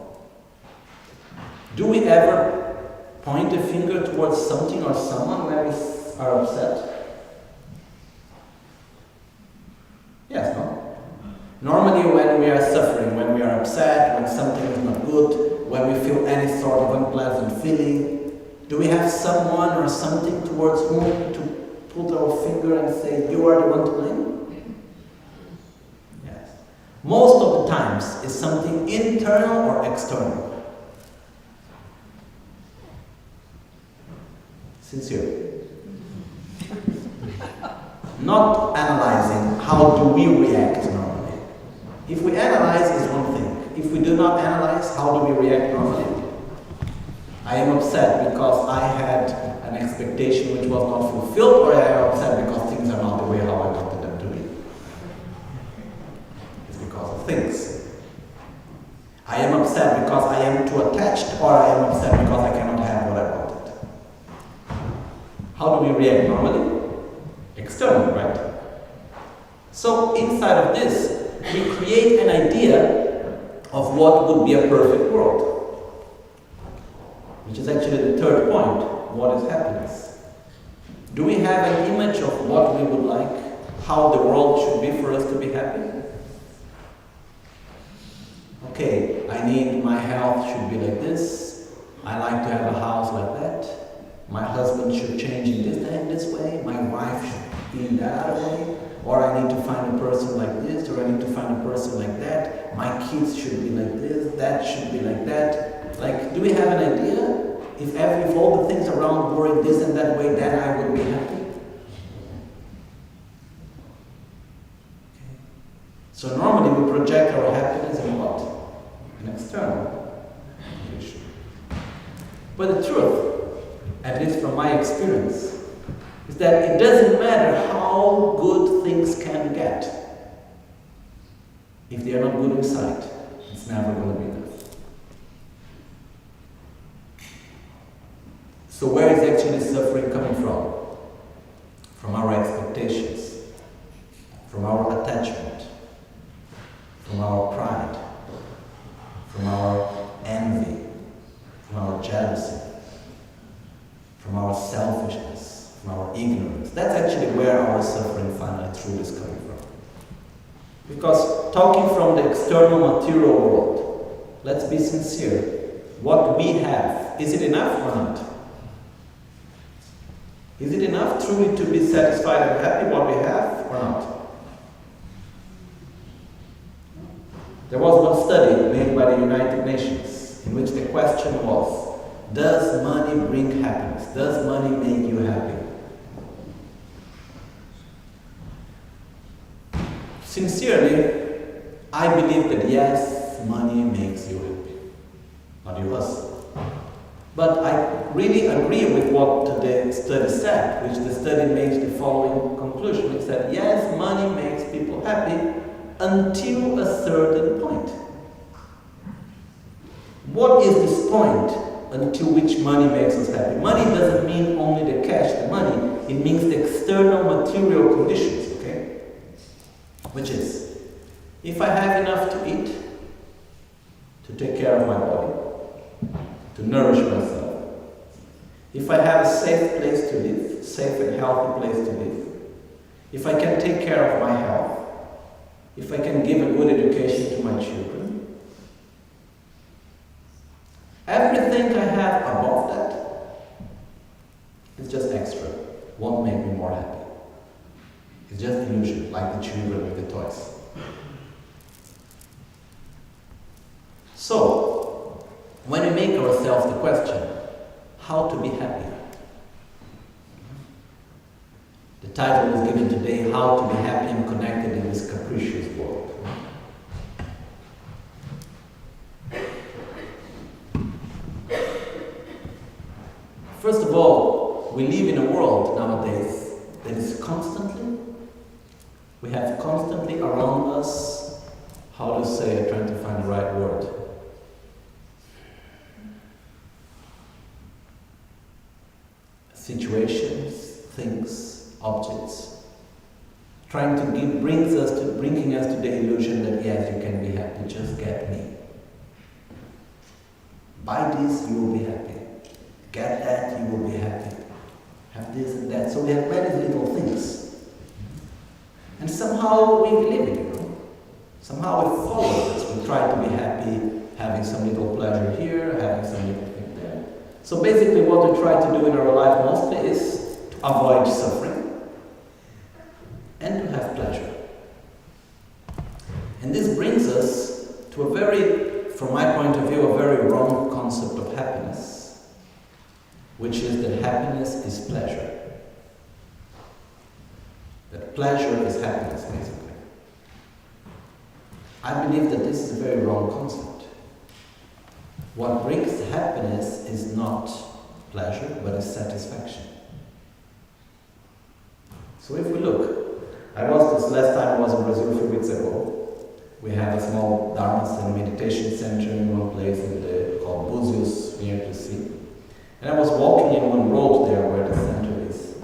Do we ever point a finger towards something or someone when we are upset? Yes, no? Normally when we are suffering, when we are upset, when something is not good, when we feel any sort of unpleasant feeling, do we have someone or something towards whom to put our finger and say, you are the one to blame? Yes. Most of the times it's something internal or external. Sincere. Not analyzing how do we react normally. If we analyze is one thing. If we do not analyze, how do we react normally? I am upset because I had an expectation which was not fulfilled, or I am upset because things are not the way how I wanted them to be. It's because of things. I am upset because I am too attached, or I am upset because I cannot have what I wanted. How do we react normally? External, right? So inside of this, we create an idea of what would be a perfect world. Which is actually the third point. What is happiness? Do we have an image of what we would like, how the world should be for us to be happy? Okay, I need my health should be like this. I like to have a house like that. My husband should change in this way. My wife should be in that other way. Or I need to find a person like this, or I need to find a person like that. My kids should be like this, that should be like that. Like, do we have an idea? If all the things around were in this and that way, then I would be happy. Okay. So normally we project our happiness in what? An external condition. But the truth, at least from my experience, is that it doesn't matter how good things can get. If they are not good inside, it's never going to be enough. So where is actually suffering coming from? From our expectations, from our attachment, from our pride, from our envy, from our jealousy, from our selfishness, from our ignorance. That's actually where our suffering finally truly is coming from. Because talking from the external material world, let's be sincere, what we have, is it enough or not? Is it enough truly to be satisfied and happy what we have or not? There was one study made by the United Nations in which the question was, does money bring happiness? Does money make you happy? Sincerely, I believe that yes, money makes you happy. Not you, us. But I really agree with what the study said, which the study makes the following conclusion. It said, yes, money makes people happy until a certain point. What is this point until which money makes us happy? Money doesn't mean only the cash, the money. It means the external material conditions, okay? Which is, if I have enough to eat, to take care of my body, to nourish myself, if I have a safe place to live, safe and healthy place to live, if I can take care of my health, if I can give a good education to my children, everything I have above that is just extra, won't make me more happy. It's just illusion, like the children with the toys. So, when we make ourselves the question, how to be happy? The title is given today, How to be Happy and Connected in this Capricious World. First of all, we live in a world nowadays that is we have constantly around us, how to say, I'm trying to find the right word. Situations, things, objects, bringing us to the illusion that yes, you can be happy, just get me. Buy this, you will be happy. Get that, you will be happy. Have this and that. So we have many little things. And somehow we believe it, Somehow it follows us. We try to be happy, having some little pleasure here, having some little thing there. So basically what we try to do in our life mostly is to avoid suffering and to have pleasure. And this brings us to a very, from my point of view, a very wrong concept of happiness, which is that happiness is pleasure. That pleasure is happiness, basically. I believe that this is a very wrong concept. What brings happiness is not pleasure, but is satisfaction. So if we look, last time I was in Brazil a few weeks ago. We have a small Dharma and meditation center in one place called Búzios, near the sea. And I was walking in one road there where the center is.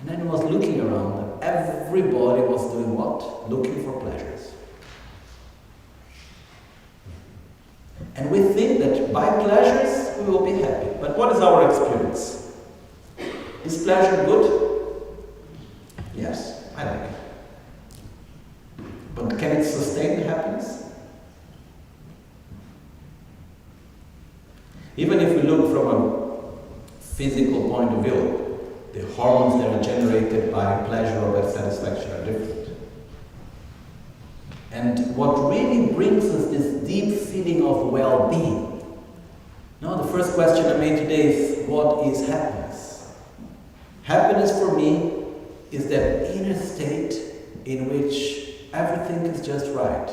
And then I was looking around, and everybody was doing what? Looking for pleasures. And we think that by pleasures we will be happy. But what is our experience? Is pleasure good? Yes, I like it. But can it sustain happiness? Even if we look from a physical point of view, the hormones that are generated by pleasure or by satisfaction are different. And what really brings us this deep feeling of well-being? Now, the first question I made today is, what is happiness? Happiness for me is that inner state in which everything is just right.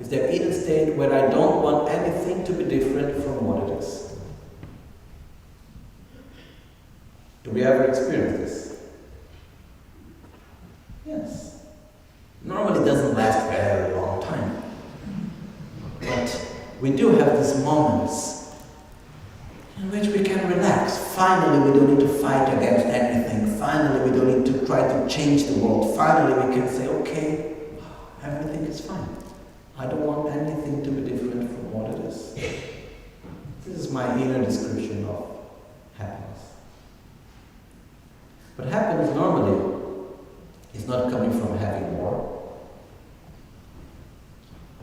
It's that inner state where I don't want anything to be different from what it is. Do we ever experience this? Yes. Normally it doesn't last a very long time. But we do have these moments in which we can relax. Finally we don't need to fight against anything. Finally we don't need to try to change the world. Finally we can say, okay, everything is fine. I don't want anything to be different from what it is. This is my inner description of happiness. But happiness normally is not coming from having more.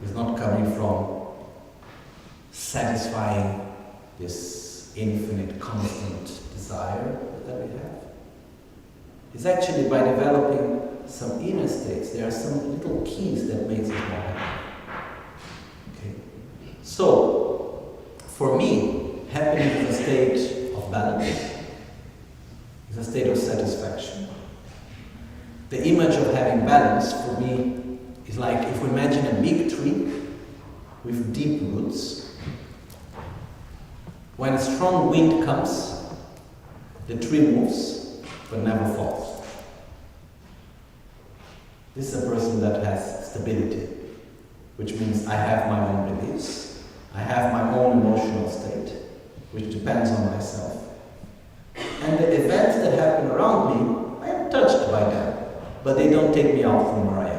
It's not coming from satisfying this infinite, constant desire that we have. It's actually by developing some inner states. There are some little keys that makes us more happy. Okay. So, for me, happiness is a state of balance. It's a state of satisfaction. The image of having balance for me is like if we imagine a big tree with deep roots. When a strong wind comes, the tree moves but never falls. This is a person that has stability, which means I have my own beliefs, I have my own emotional state, which depends on myself. And the events that happen around me, I am touched by them, but they don't take me out from where I am.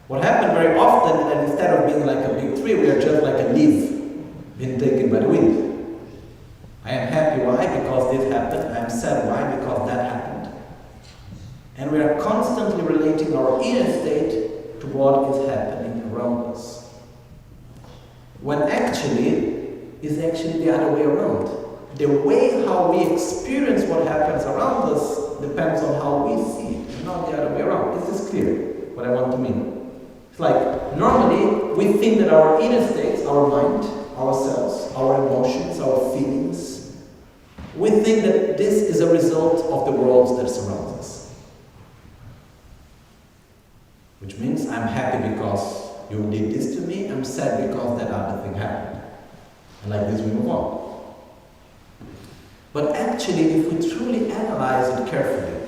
What happened very often is that instead of being like a big tree, we are just like a leaf being taken by the wind. I am happy, why? Because this happened. I am sad, why? Because that happened. And we are constantly relating our inner state to what is happening around us. When actually, it's actually the other way around. The way how we experience what happens around us depends on how we see it, not the other way around. Is this clear, what I want to mean? It's like, normally, we think that our inner states, our mind, ourselves, our emotions, our feelings, we think that this is a result of the world that surrounds us. Which means I'm happy because you did this to me, I'm sad because that other thing happened. And like this we move on. But actually, if we truly analyze it carefully,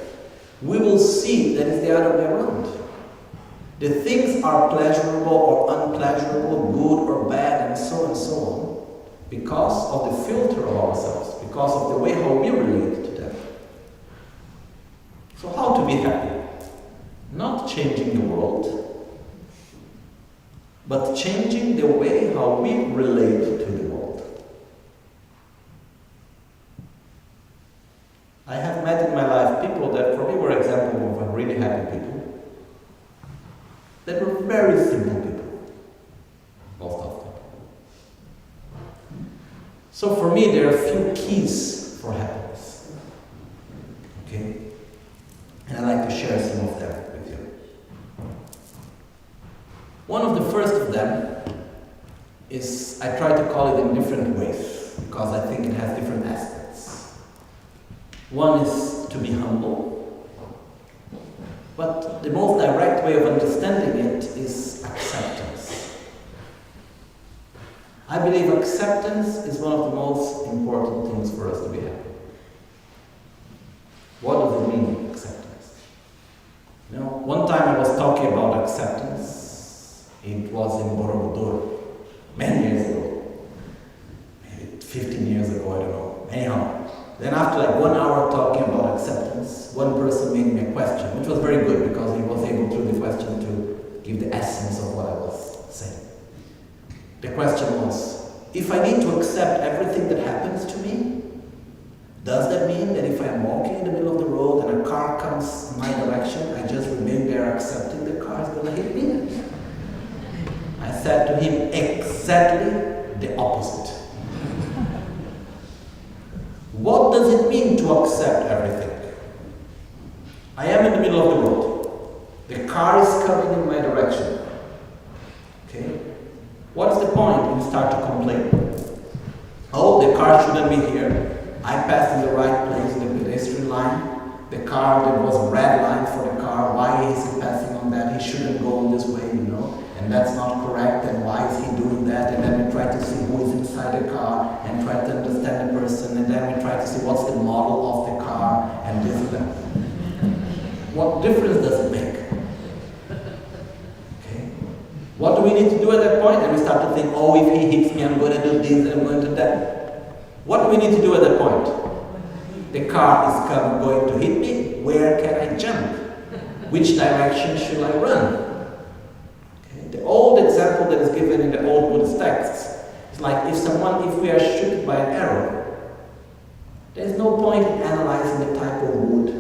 we will see that it's the other way around. The things are pleasurable or unpleasurable, good or bad, and so on, because of the filter of ourselves, because of the way how we relate to them. So how to be happy? Not changing the world, but changing the way how we relate to the world. I have met in my life people that for me were examples of really happy people. They were very simple people, most of them. So for me, there are a few keys for happiness. Okay? And I'd like to share some of them with you. One of the first of them is, I try to call it in different ways, because I think it has different aspects. One is to be humble. But the most direct way of understanding it is acceptance. I believe acceptance is one of the most important things for us to be happy. What does it mean, acceptance? You know, one time I was talking about acceptance. It was in Borobudur, many years ago. Maybe 15 years ago, I don't know. Anyhow. Then after like 1 hour talking about acceptance, one person made me a question, which was very good because he was able through the question to give the essence of what I was saying. The question was, if I need to accept everything that happens to me, does that mean that if I'm walking in the middle of the road and a car comes in my direction, I just remain there accepting the car is going to hit me? I said to him exactly the opposite. What does it mean to accept everything? I am in the middle of the road. The car is coming in my direction. Okay? What's the point when you start to complain? Oh, the car shouldn't be here. I passed in the right place in the pedestrian line. The car, there was a red line for the car. Why is he passing on that? He shouldn't go in this way, you know. And that's not correct, and why is he doing that? And then we try to see who is inside the car and try to understand the person, and then we try to see what's the model of the car and this and that. What difference does it make? Okay. What do we need to do at that point? And we start to think, oh, if he hits me, I'm going to do this and I'm going to do that. What do we need to do at that point? The car is going to hit me. Where can I jump? Which direction should I run? The old example that is given in the old Buddhist texts is like if we are shot by an arrow, there's no point in analyzing the type of wood.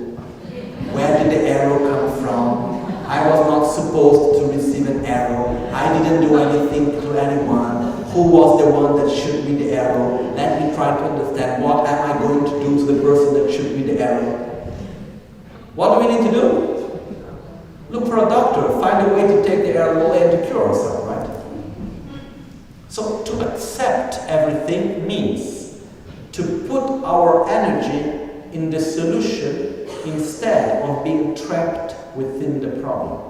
Where did the arrow come from? I was not supposed to receive an arrow. I didn't do anything to anyone. Who was the one that shot me the arrow? Let me try to understand what am I going to do to the person that shot me the arrow. What do we need to do? Look for a doctor, find a way to take the arrow away and to cure ourselves, right? So to accept everything means to put our energy in the solution instead of being trapped within the problem.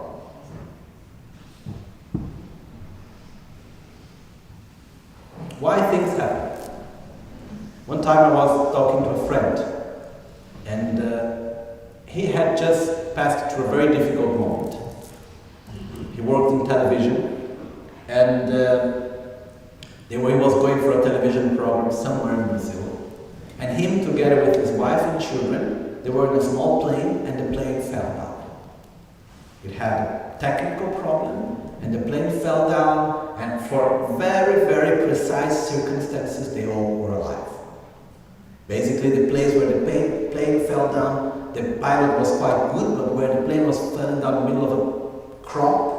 Why things happen. One time I was talking to a friend, and he had just passed through a very difficult moment. He worked in television, and he was going for a television program somewhere in Brazil. And him, together with his wife and children, they were in a small plane, and the plane fell down. It had a technical problem, and the plane fell down, and for very, very precise circumstances, they all were alive. Basically, the place where the plane fell down, the pilot was quite good, but where the plane was falling down in the middle of a crop,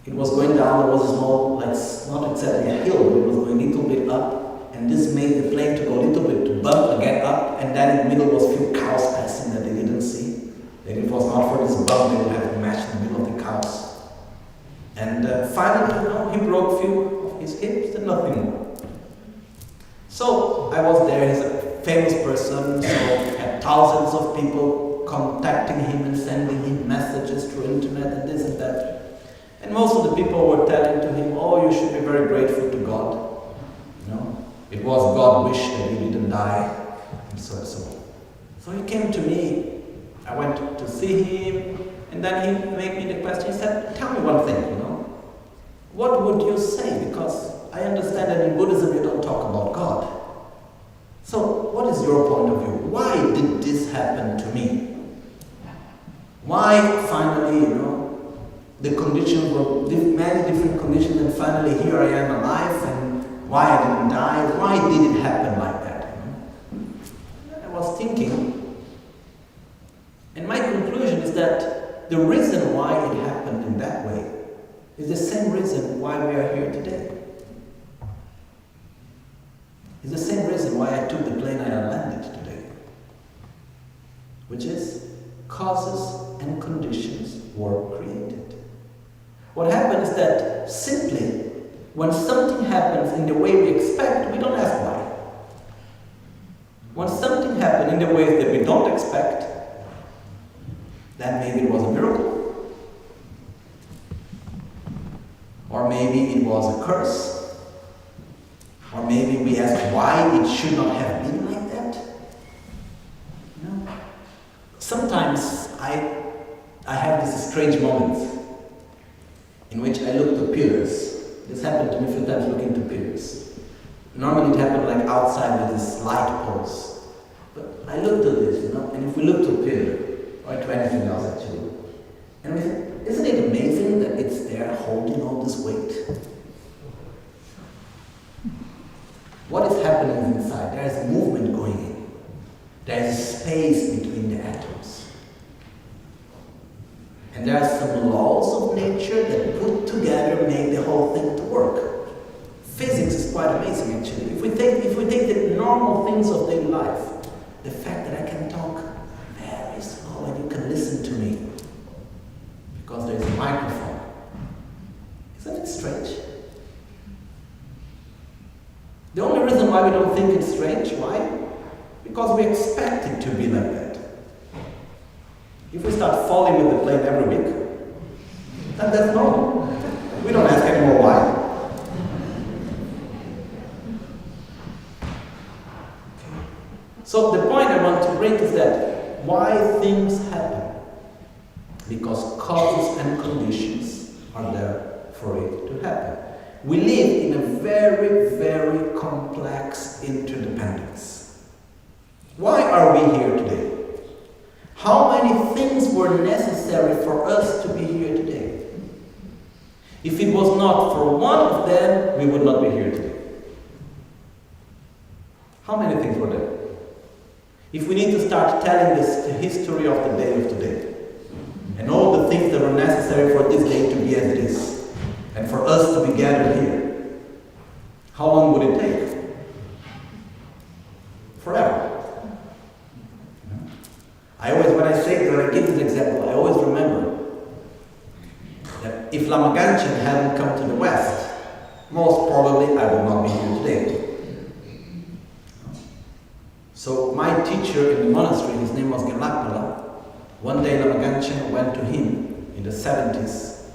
it was going down, there was a small, not exactly a hill, but it was going a little bit up, and this made the plane to go a little bit, to bump again up, and then in the middle was a few cows passing that they didn't see. If it was not for this bump, they would have mashed in the middle of the cows. And finally, he broke a few of his hips and nothing more. So I was there, he's a famous person, so had thousands of people contacting him and sending him messages through internet and this and that. And most of the people were telling to him, oh, you should be very grateful to God. You know, it was God's wish that you didn't die, and so on. So he came to me, I went to see him, and then he made me the question, he said, tell me one thing, what would you say? Because I understand that in Buddhism you don't talk about God. So, what is your point of view? Why did this happen to me? Why finally, the conditions were many different conditions, and finally here I am alive, and why I didn't die? Why did it happen like that? I was thinking, and my conclusion is that the reason why it happened in that way is the same reason why we are here today. It's the same reason why I took the plane and I landed today. Which is, causes and conditions were created. What happens is that simply, when something happens in the way we expect, we don't ask why. When something happens in the ways that we don't expect, then maybe it was a miracle. Or maybe it was a curse. Or maybe we ask why it should not have been like that. Sometimes I have these strange moments in which I look to pillars. This happened to me a few times, looking to pillars. Normally it happened like outside with these light poles. But I looked at this, and if we look to a pillar, or to anything else actually, and we think, isn't it amazing that it's there holding all this weight? What is happening inside? There is movement going in. There is space between the atoms. And there are some laws of nature that put together make the whole thing to work. Physics is quite amazing actually. If we take the normal things of daily life, the fact that I can talk very slow and you can listen to me because there is a microphone. Isn't it strange? The only reason why we don't think it's strange, why? Because we expect it to be like that. If we start falling with the plane every week, then that's normal. We don't ask anymore why. So the point I want to bring is that why things happen. Because causes and conditions are there for it to happen. We live in a very, very complex interdependence. Why are we here today? How many things were necessary for us to be here today? If it was not for one of them, we would not be here today. How many things were there? If we need to start telling the history of the day of today, and all the things that were necessary for this day to be as it is, and for us to be gathered here, how long would it take? Forever. When I give this example, I always remember that if Lama Gangchen hadn't come to the West, most probably I would not be here today. So my teacher in the monastery, his name was Gelakpala. One day Lama Gangchen went to him in the 70s,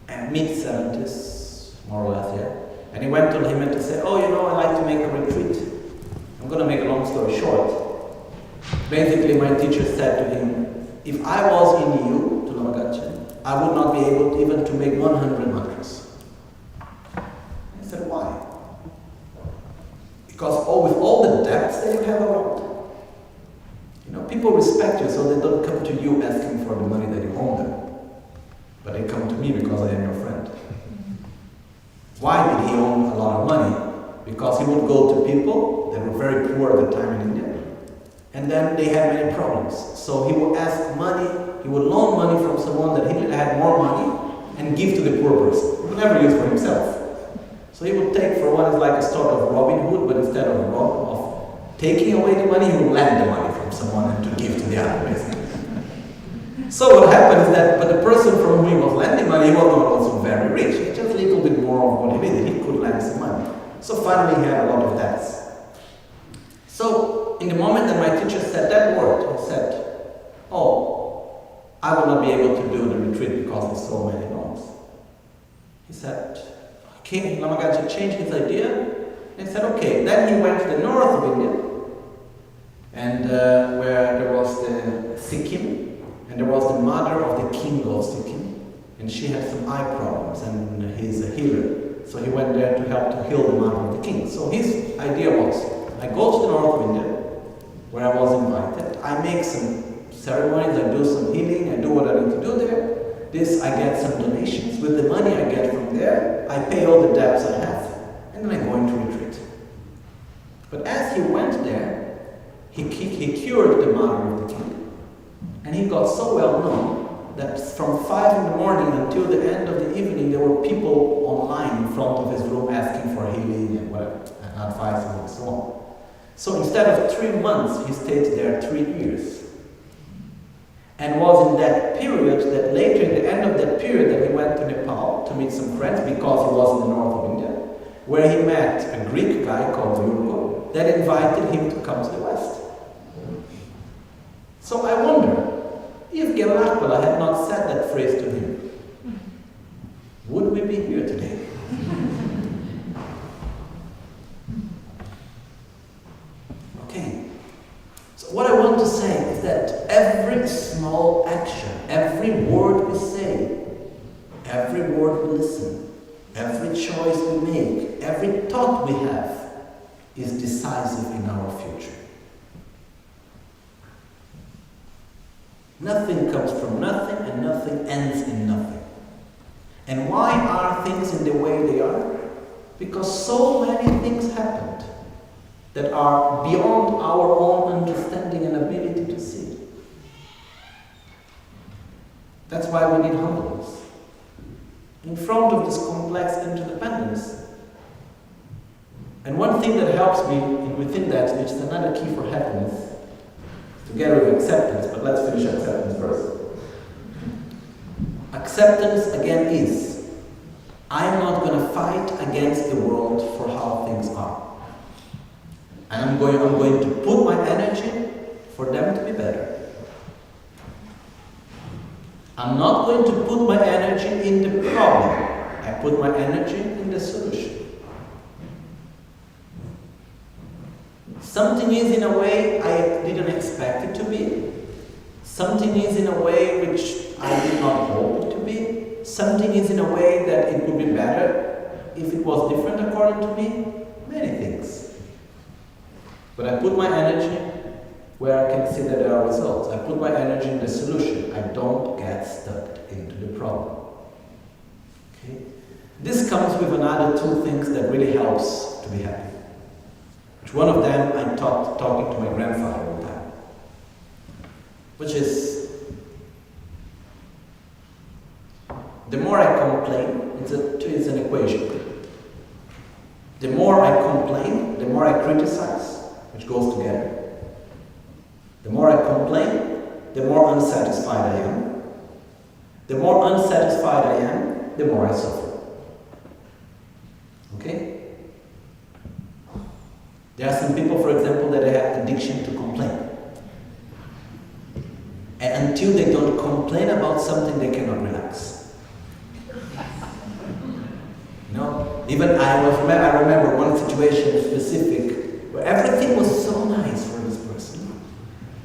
and mid-70s, more or less, yeah. And he went to say, oh, I like to make a retreat. I'm going to make a long story short. Basically, my teacher said to him, if I was in you, to Lama Gangchen, I would not be able even to make 100 mantras. I said, why? Because with all the debts that you have around, people respect you, so they don't come to you asking for the money that you owe them. But they come to me because I am your friend. Why did he own a lot of money? Because he would go to people that were very poor at the time in India, and then they had many problems. So he would ask money, he would loan money from someone that he had more money and give to the poor person. He would never use for himself. So he would take, for one, it's like a sort of Robin Hood, but instead of taking away the money, he would lend the money from someone and to give to the other person. So what happened is that, but the person from whom he was lending money, he was not also very rich. He had just a little bit more of what he needed. He could lend some money. So finally he had a lot of debts. So in the moment that my teacher said that word, he said, oh, I will not be able to do the retreat because there's so many loans. He said, okay, Lama Gangchen changed his idea, and he said, okay. Then he went to the north of India, and where there was the Sikkim, and there was the mother of the king of Sikkim, and she had some eye problems, and he's a healer. So he went there to help to heal the mother of the king. So his idea was, I go to the north of India, where I was invited, I make some ceremonies, I do some healing, I do what I need to do there. This, I get some donations. With the money I get from there, I pay all the debts I have, and then I go into retreat. But as he went there, he cured the mother of the king. And he got so well known that from 5 in the morning until the end of the evening, there were people online in front of his room asking for healing and whatever, and advice and so on. So instead of 3 months, he stayed there 3 years. And was in that period, that later in the end of that period, that he went to Nepal to meet some friends because he was in the north of India, where he met a Greek guy called Yurgo that invited him to come to the West. So I wonder, if Gelakpala had not said that phrase to him, would we be here today? Okay. So what I want to say is that every small action, every word we say, every word we listen, every choice we make, every thought we have is decisive in our future. Nothing comes from nothing and nothing ends in nothing. And why are things in the way they are? Because so many things happened that are beyond our own understanding and ability to see. That's why we need humbleness. In front of this complex interdependence. And one thing that helps me within that, which is another key for happiness, together with acceptance, but let's finish acceptance first. Acceptance again is, I'm not going to fight against the world for how things are. And I'm going to put my energy for them to be better. I'm not going to put my energy in the problem. I put my energy in the solution. Something is in a way I didn't expect it to be. Something is in a way which I did not hope it to be. Something is in a way that it would be better if it was different according to me. Many things. But I put my energy where I can see that there are results. I put my energy in the solution. I don't get stuck into the problem. Okay? This comes with another 2 things that really helps to be happy. Which one of them I'm talking to my grandfather all the time. Which is, the more I complain, it's an equation. The more I complain, the more I criticize, which goes together. The more I complain, the more unsatisfied I am. The more unsatisfied I am, the more I suffer. Okay? There are some people, for example, that have addiction to complain. And until they don't complain about something, they cannot relax. You know? Even I remember one situation specific where everything was so nice for this person.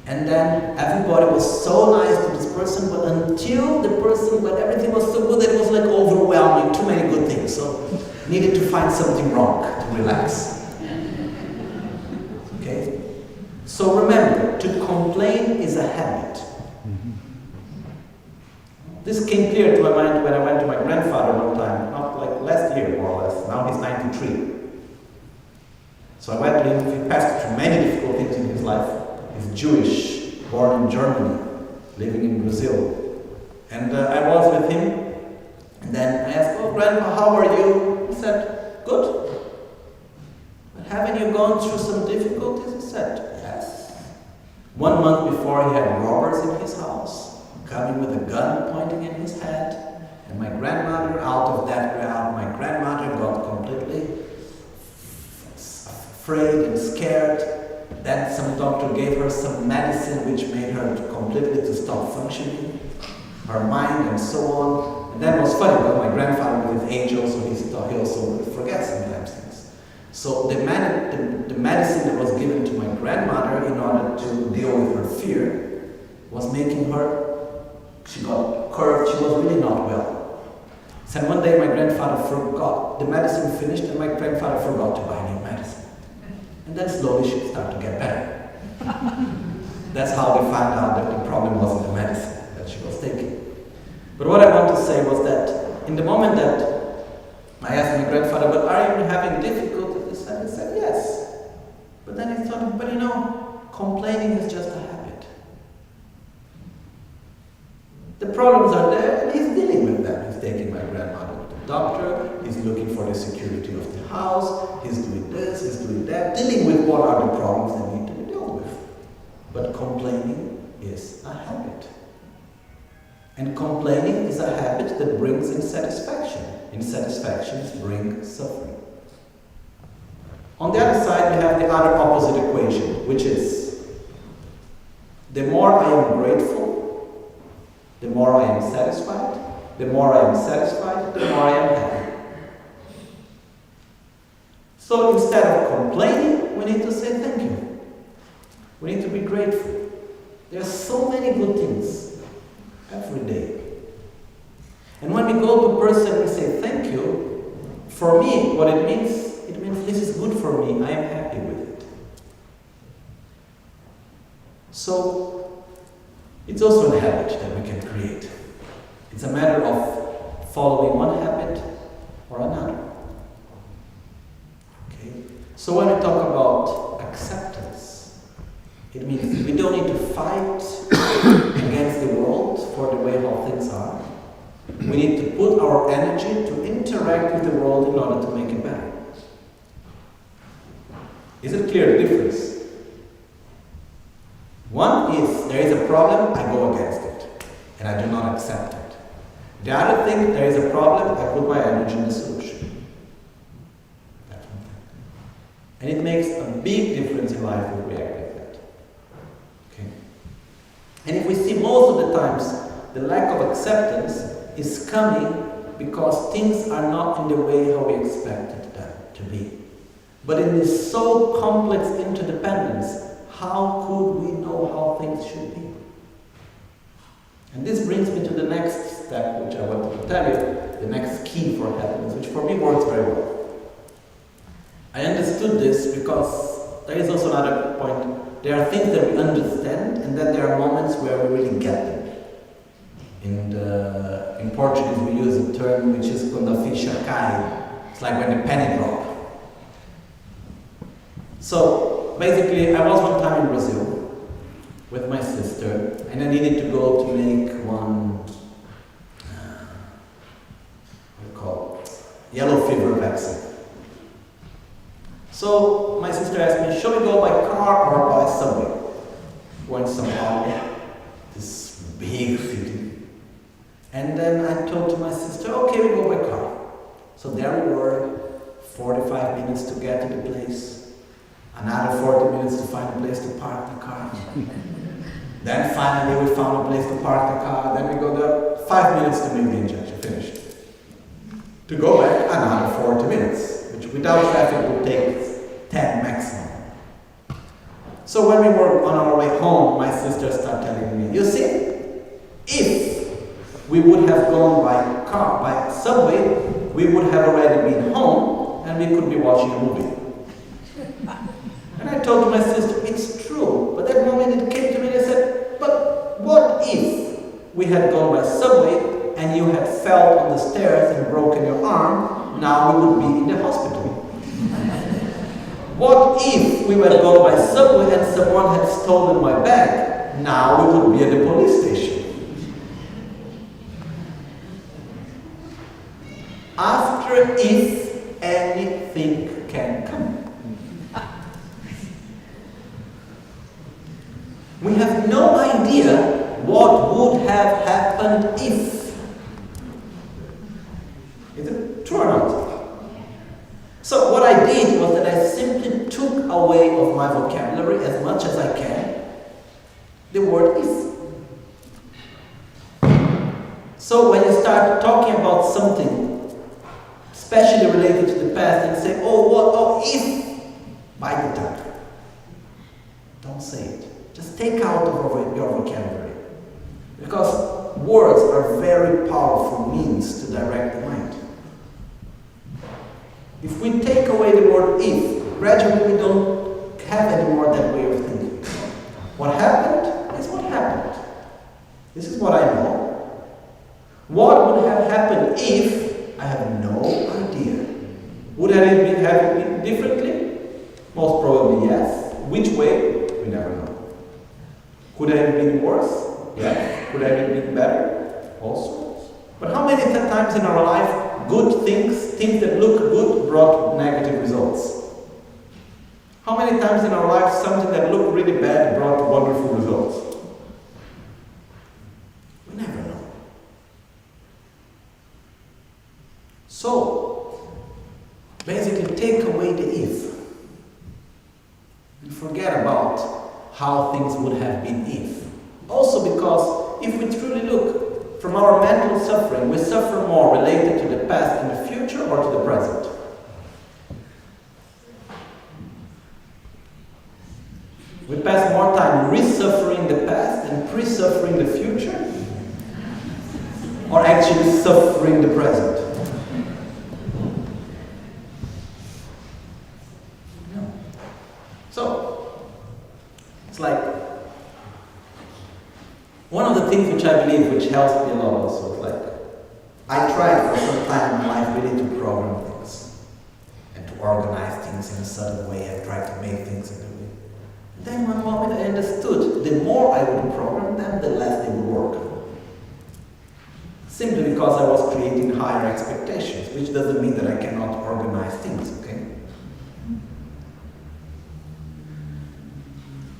And then everybody was so nice to this person, but until the person, when everything was so good, that it was like overwhelming, too many good things. So needed to find something wrong to relax. Okay? So remember, to complain is a habit. This came clear to my mind when I went to my grandfather one time, not like last year more or less, now he's 93. So I went to him, he passed through many difficult things in his life. He's Jewish, born in Germany, living in Brazil. And I was with him, and then I asked, "Oh, Grandpa, how are you?" He said, "Good." "But haven't you gone through some difficulties?" He said, "Yes." 1 month before, he had robbers in his house, coming with a gun pointing in his head. And my grandmother, out of that crowd, my grandmother got completely afraid and scared. Then some doctor gave her some medicine which made her completely to stop functioning, her mind and so on. And that was funny because my grandfather with his age also, he also forgets sometimes things. So the medicine that was given to my grandmother in order to deal with her fear was making her, she got curved, she was really not well. So one day my grandfather forgot, the medicine finished and my grandfather forgot to buy new medicine. And then slowly she started to get better. That's how they found out that the problem wasn't the medicine that she was taking. But what I want to say was that in the moment that I asked my grandfather, "But are you having difficulties?" He said, "Yes." But then he thought, "But you know, complaining is just a habit. The problems are there and he's dealing with them. He's taking my grandmother to the doctor, he's looking for the security of the house, he's doing this, he's doing that, dealing with what are the problems that need to be dealt with." But complaining is a habit. And complaining is a habit that brings insatisfaction. Insatisfactions bring suffering. On the other side, we have the other opposite equation, which is the more I am grateful, the more I am satisfied. The more I am satisfied, the more I am happy. So instead of complaining, we need to say thank you. We need to be grateful. There are so many good things every day. And when we go to a person and say thank you, for me, what it means this is good for me, I am happy with it. So it's also a habit that we can create. It's a matter of following one habit or another. Okay? So when we talk about acceptance, it means we don't need to fight against the world for the way how things are. We need to put our energy to interact with the world in order to make it better. Is it clear the difference? One is there is a problem, I go against it, and I do not accept it. The other thing, there is a problem, I put my energy in the solution. That's one thing. And it makes a big difference in life if we react like that. Okay? And if we see most of the times, the lack of acceptance is coming because things are not in the way how we expected them to be. But in this so complex interdependence, how could we know how things should be? And this brings me to the next step, which I wanted to tell you, the next key for happiness, which for me works very well. I understood this because there is also another point. There are things that we understand, and then there are moments where we really get them. In Portuguese, we use a term which is quando a ficha cai. It's like when the penny drop. So basically, I was one time in Brazil with my sister, and I needed to go to make one, yellow fever vaccine. So my sister asked me, shall we go by car or by subway? Went somehow, this big city. And then I told to my sister, okay, we go by car. So there we were, 45 minutes to get to the place. Another 40 minutes to find a place to park the car. Then finally we found a place to park the car. Then we go there, 5 minutes to make the injection, finished. To go back another 40 minutes, which without traffic would take 10 maximum. So when we were on our way home, my sister started telling me, you see, if we would have gone by subway, we would have already been home and we could be watching a movie. And I told my sister, it's true, but that moment it came to me and I said, but what if we had gone by subway and you had fell on the stairs and broken your arm, now we would be in the hospital. What if we had gone by subway and someone had stolen my bag, now we would be at the police station. After if anything can come. We have no idea what would have happened if. Is it true or not? So what I did was that I simply took away of my vocabulary as much as I can the word if. So when you start talking about something, especially related to the past, and say, if, bite the tongue. Don't say it. Just take out of your vocabulary. Because words are very powerful means to direct the mind. If we take away the word if, gradually we don't have anymore that way of thinking. What happened is what happened. This is what I know. What would have happened if? I have no idea. Would have it been differently? Most probably yes. Which way? We never know. Could have it been worse? Yes. Could have it been better? Also. But how many times in our life good things that look good brought negative results? How many times in our life something that looked really bad brought wonderful results? We never know. So, basically take away the if. And forget about how things would have been if. Also because if we truly look from our mental suffering, we suffer more related to the past and the future or to the present. We pass more time re-suffering the past and pre-suffering the future, or actually suffering the present. No. So, it's like one of the things which I believe which helps me a lot also is like I tried for some time in my life really to program things and to organize things in a certain way. I tried to make things in a way. Then one moment I understood, the more I would program them, the less they would work. Simply because I was creating higher expectations, which doesn't mean that I cannot organize things, okay?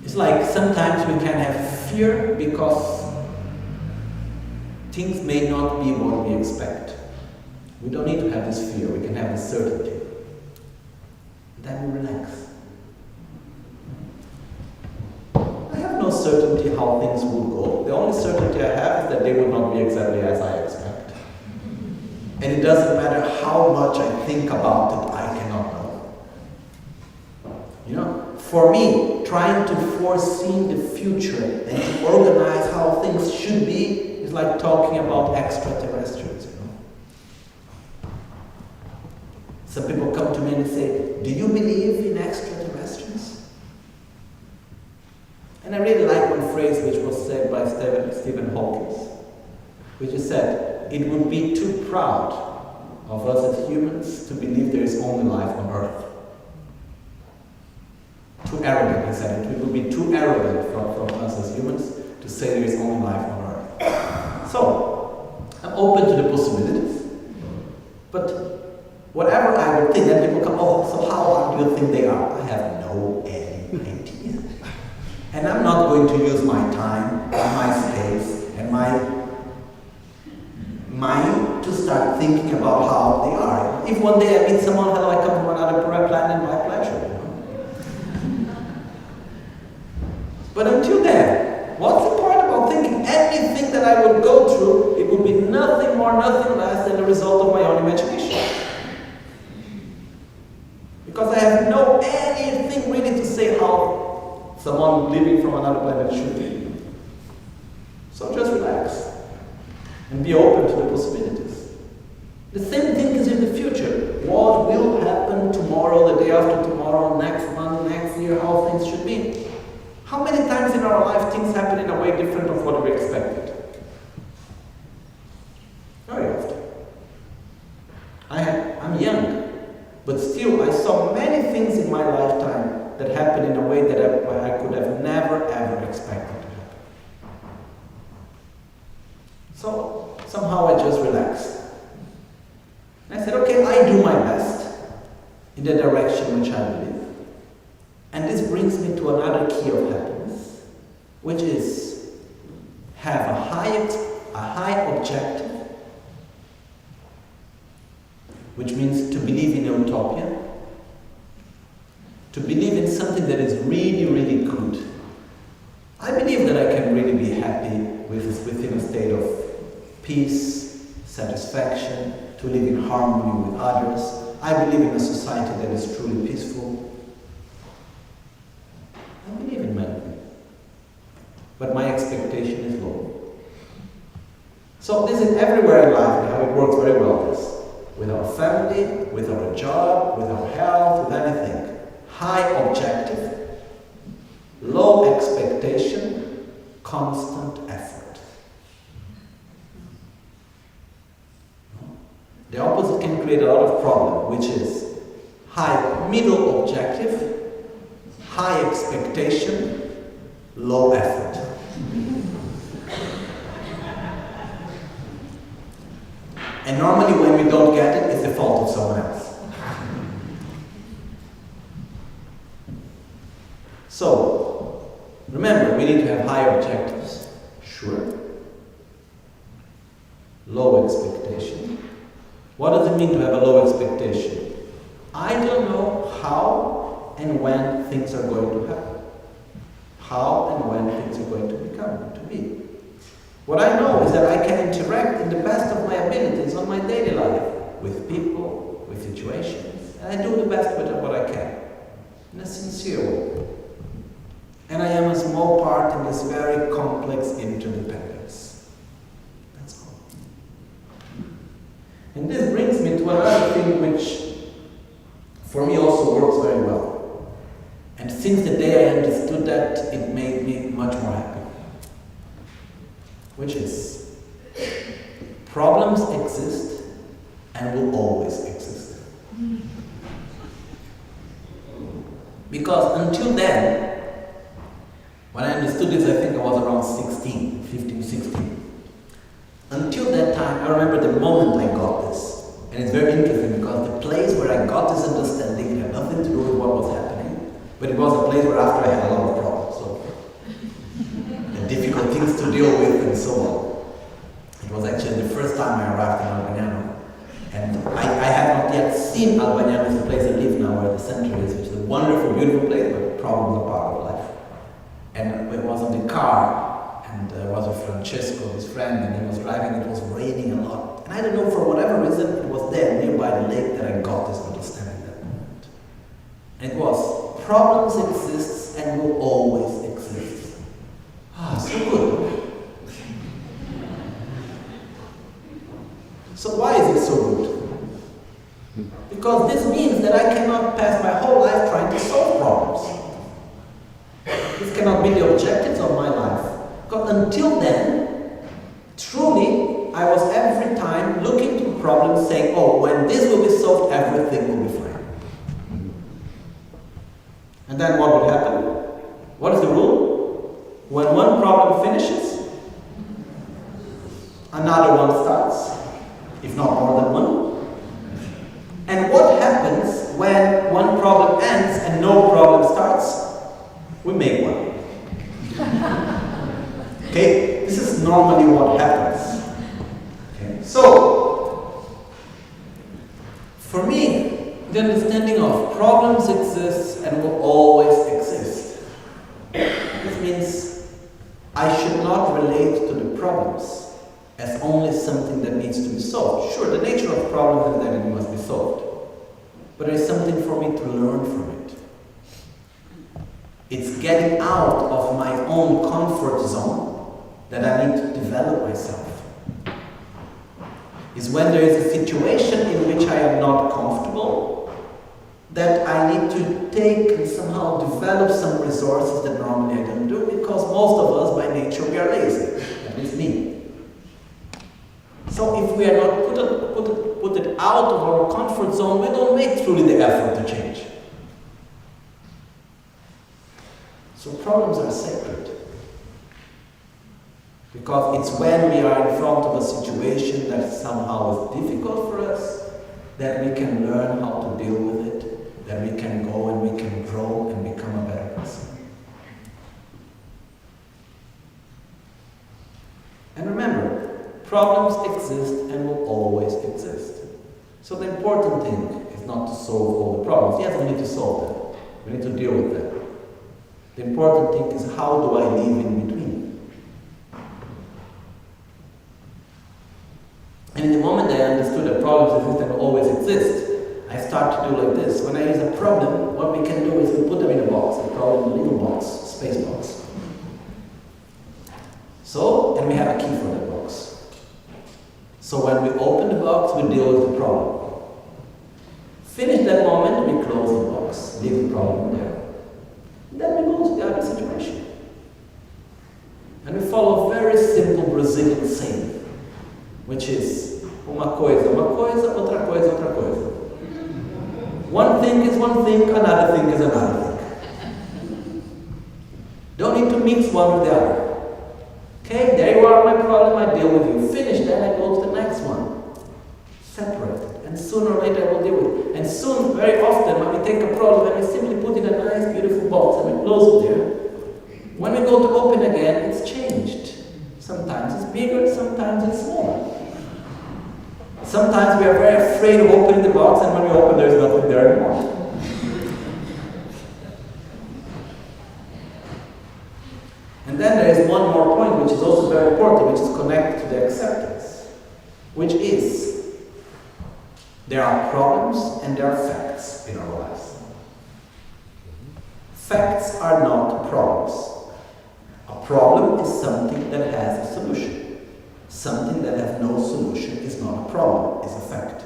It's like sometimes we can have fear because things may not be what we expect. We don't need to have this fear, we can have this certainty. Then we relax. I have no certainty how things will go. The only certainty I have is that they will not be exactly as I expect. And it doesn't matter how much I think about it, I cannot know. You know, for me, trying to foresee the future and to organize how things should be is like talking about extraterrestrials, you know. Some people come to me and say, do you believe in extraterrestrials? And I really like one phrase which was said by Stephen Hawking, which is said, it would be too proud of us as humans to believe there is only life on Earth. Too arrogant, he said. It would be too arrogant from us as humans to say there is only life on Earth. So, I'm open to the possibilities, but whatever I would think, then people come, so how do you think they are? I have no idea. And I'm not going to use my time, and my space, and my mind to start thinking about how they are. If one day I meet someone, hello, I come from another planet, my pleasure. But until then, what's the point about thinking anything that I would go through, it would be nothing more, nothing less than the result of my own imagination. someone living from another planet should be. So just relax and be open to the possibilities. The same thing is in the future. What will happen tomorrow, the day after tomorrow, next month, next year, how things should be. How many times in our life things happen in a way different of what we expected? Very often. I'm young, but still I saw many things in my lifetime that happened in a way that I could have never ever expected to happen. So somehow I just relaxed. And I said, okay, I do my best in the direction which I believe. And this brings me to another key of happiness, which is have a high objective, which means to believe in utopia, to believe in something that is really, really good. I believe that I can really be happy within a state of peace, satisfaction, to live in harmony with others. I believe in a society that is truly peaceful. I believe in many things. But my expectation is low. So this is everywhere in life and how it works very well. This. With our family, with our job, with our health, with anything. High objective, low expectation, constant effort. The opposite can create a lot of problem, which is high middle objective, high expectation, low effort. And normally when we don't get it, it's the fault of someone else. So, remember, we need to have high objectives, sure. Low expectation. What does it mean to have a low expectation? I don't know how and when things are going to happen. How and when things are going to be. What I know is that I can interact in the best of my abilities on my daily life with people, with situations, and I do the best with what I can, in a sincere way. And I am a small part in this very complex interdependence. That's all. And this brings me to another thing which, for me, also works very well. And since the day I understood that, it made me much more happy. Which is, problems exist and will always exist. Because until then, when I understood this, I think I was around 15, 16. Until that time, I remember the moment I got this. And it's very interesting because the place where I got this understanding had nothing to do with what was happening, but it was a place where after I had a lot of problems. And difficult things to deal with and so on. It was actually the first time I arrived in Albagnano. And I have not yet seen Albagnano, the place I live now, where the center is, which is a wonderful, beautiful place, but problems are part of life. And it was in the car, and I was with Francesco, his friend, and he was driving, it was raining a lot. And I don't know, for whatever reason, it was there, nearby the lake, that I got this understanding at that moment. And it was, problems exist and will always exist. Ah, so good. So why is it so good? Because this means that I cannot pass my whole life trying to solve problems. This cannot be the objectives of my life. Because until then, truly, I was every time looking to problems saying, oh, when this will be solved, everything will be fine. And then what would happen? What is the rule? When one problem finishes, another one starts, if not more than one. And what happens when one problem ends and no problem starts? We make one. Okay, this is normally what happens. Okay, so for me, the understanding of problems exists and will always exist. This means I should not relate to the problems as only something that needs to be solved. Sure, the nature of problems is that it must be solved. But there is something for me to learn from it. It's getting out of my own comfort zone that I need to develop myself. Is when there is a situation in which I am not comfortable, that I need to take and somehow develop some resources that normally I don't do, because most of us by nature we are lazy, at least me. So if we are not put it out of our comfort zone, we don't make truly the effort to change. So problems are sacred. Because it's when we are in front of a situation that somehow is difficult for us, that we can learn how to deal with it, that we can go and we can grow and become a better person. And remember, problems exist and will always exist. So the important thing is not to solve all the problems. Yes, we need to solve them. We need to deal with them. The important thing is, how do I live in between? And in the moment that I understood that problems exist and will always exist, I start to do like this. When I use a problem, what we can do is we put them in a box, a problem in a little box, space box. So, and we have a key for that box. So when we open the box, we deal with the problem. Finish that moment, we close the box, leave the problem there. And then we go to the other situation. And we follow a very simple Brazilian saying, which is uma coisa, outra coisa, outra coisa. One thing is one thing, another thing is another thing. Don't need to mix one with the other. Okay, there you are, my problem, I deal with you. Finish, then I go to the next one. Separate it. And sooner or later I will deal with it. And soon, very often, when we take a problem and we simply put it in a nice, beautiful box and we close it there, when we go to open again, it's changed. Sometimes it's bigger, sometimes it's smaller. Sometimes we are very afraid of opening the box, and when we open, there's nothing there anymore. And then there is one more point, which is also very important, which is connected to the acceptance, which is there are problems and there are facts in our lives. Facts are not problems. A problem is something that has a solution. Something that has no solution is not a problem, it's a fact.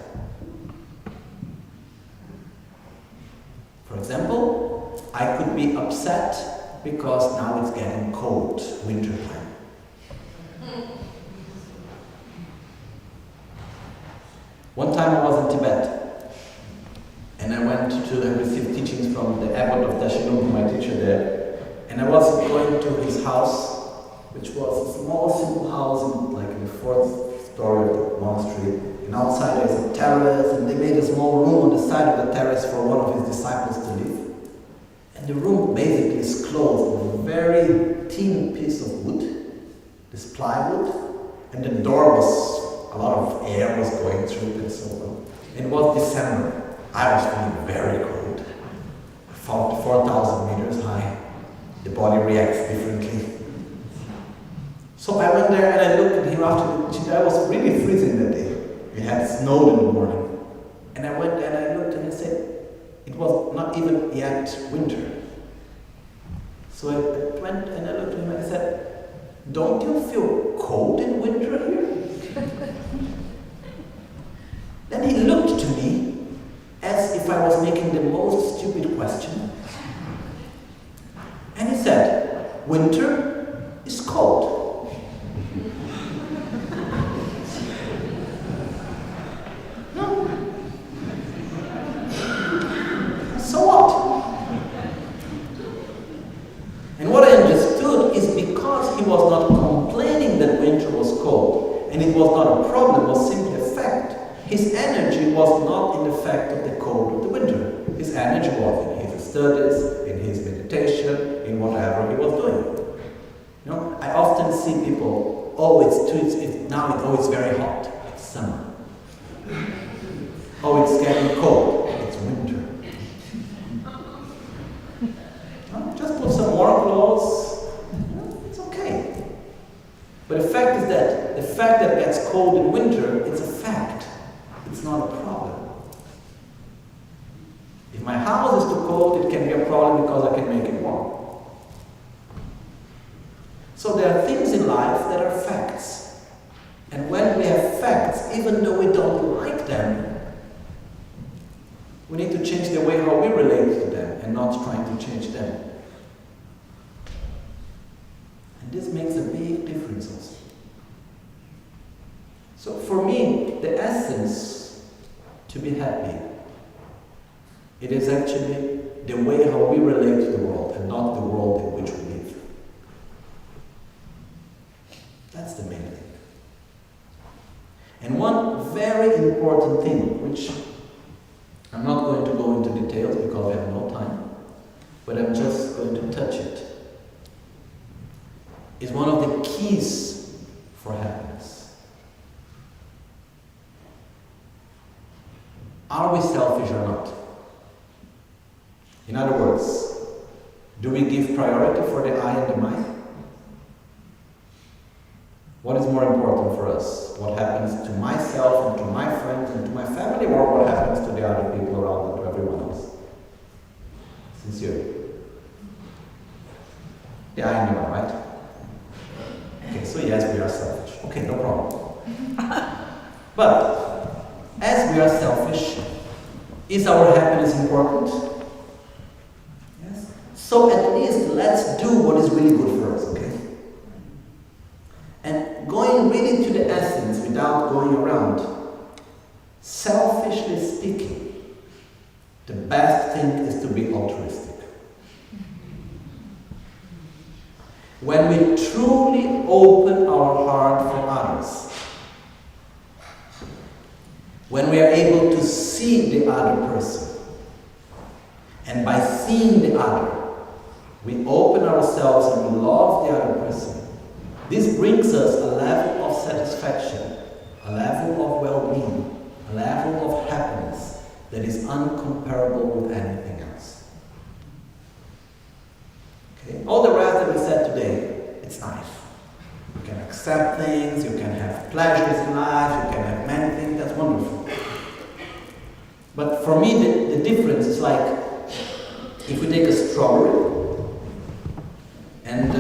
For example, I could be upset because now it's getting cold, winter time. One time I was in Tibet, and I went to receive teachings from the abbot of Dashinung, my teacher there, and I was going to his house, which was a small, simple house in the fourth story of the monastery. And outside there's a terrace, and they made a small room on the side of the terrace for one of his disciples to live. And the room basically is closed with a very thin piece of wood, this plywood, and the door was, a lot of air was going through it and so on. And it was December. I was feeling very cold. 4,000 meters high. The body reacts differently. So I went there and I looked at him after the I was really freezing that day. It had snowed in the morning. And I went there and I looked and I said, it was not even yet winter. So I went and I looked at him and I said, don't you feel cold in winter here? Then he looked to me as if I was making the most stupid question. And he said, winter is cold. No. So what? And what I understood is because he was not complaining that winter was cold, and it was not a problem, it was simply a fact, his energy was not in the fact of the cold of the winter. His energy was in his studies, in his meditation, in whatever he was doing. You know, I often see people, it's very hot, it's summer. Oh, it's getting cold, it's winter. No, just put some more clothes, it's okay. But the fact is that the fact that it gets cold in winter, it's a fact. It's not a problem. If my house is too cold, it can be a problem because I can make it warm. So there are things in life that are facts. And when we have facts, even though we don't like them, we need to change the way how we relate to them and not trying to change them. And this makes a big difference also. So for me, the essence to be happy, it is actually the way how we relate to the world and not the world in which we live. That's the main thing. And one very important thing, which I'm not going to go into details because I have no time, but I'm just going to touch it, is one of the keys for happiness. Are we selfish or not? In other words, do we give priority for the I and the mine? What is more important for us? What happens to myself and to my friends and to my family, or what happens to the other people around and to everyone else? Sincerely. The I and the mine, right? Okay, so yes, we are selfish. Okay, no problem. But, as we are selfish, is our happiness important? Yes. So at least let's do what is really good for us, okay? And going really to the essence without going around, selfishly speaking, the best thing is to be altruistic. When we truly open our heart for others, when we are able to see the other person, and by seeing the other, we open ourselves and we love the other person, this brings us a level of satisfaction, a level of well-being, a level of happiness that is uncomparable with anything else. Okay? All the rest that we said today, it's nice. You can accept things, you can have pleasures in life, you can have many things, that's wonderful. But for me, the difference is like, if we take a strawberry, and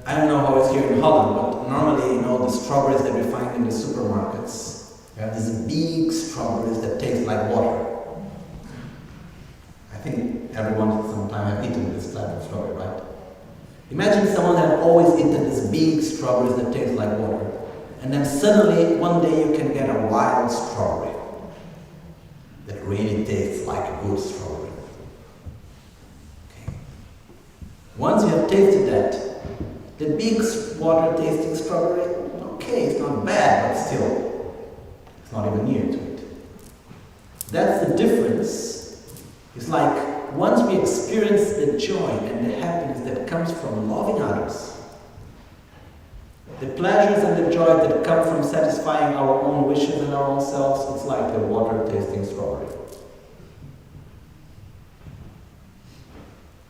I don't know how it's here in Holland, but normally, you know, the strawberries that we find in the supermarkets, they have these big strawberries that taste like water. I think everyone sometime have eaten this type of strawberry, right? Imagine someone that always eaten these big strawberries that taste like water, and then suddenly, one day you can get a wild strawberry that really tastes like a good strawberry. Okay. Once you have tasted that, the big water-tasting strawberry, okay, it's not bad, but still, it's not even near to it. That's the difference. It's like, once we experience the joy and the happiness that comes from loving others, the pleasures and the joy that come from satisfying our own wishes and our own selves, it's like the water-tasting strawberry.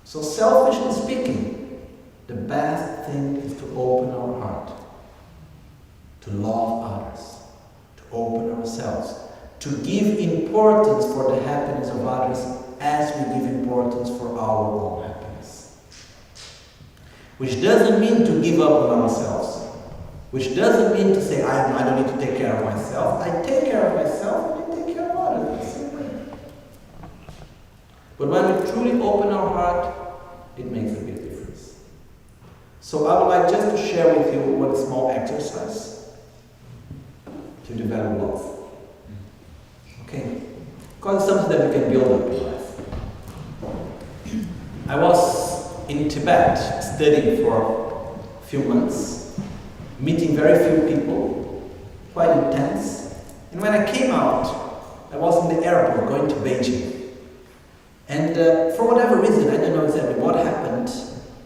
So selfishly speaking, the best thing is to open our heart, to love others, to open ourselves, to give importance for the happiness of others as we give importance for our own happiness. Which doesn't mean to give up on ourselves. Which doesn't mean to say, I don't need to take care of myself. I take care of myself and I take care of others the same way. But when we truly open our heart, it makes a big difference. So I would like just to share with you one small exercise to develop love. Okay? Because it's something that we can build up in life. I was in Tibet studying for a few months, meeting very few people, quite intense. And when I came out, I was in the airport going to Beijing. And for whatever reason, I don't know exactly what happened,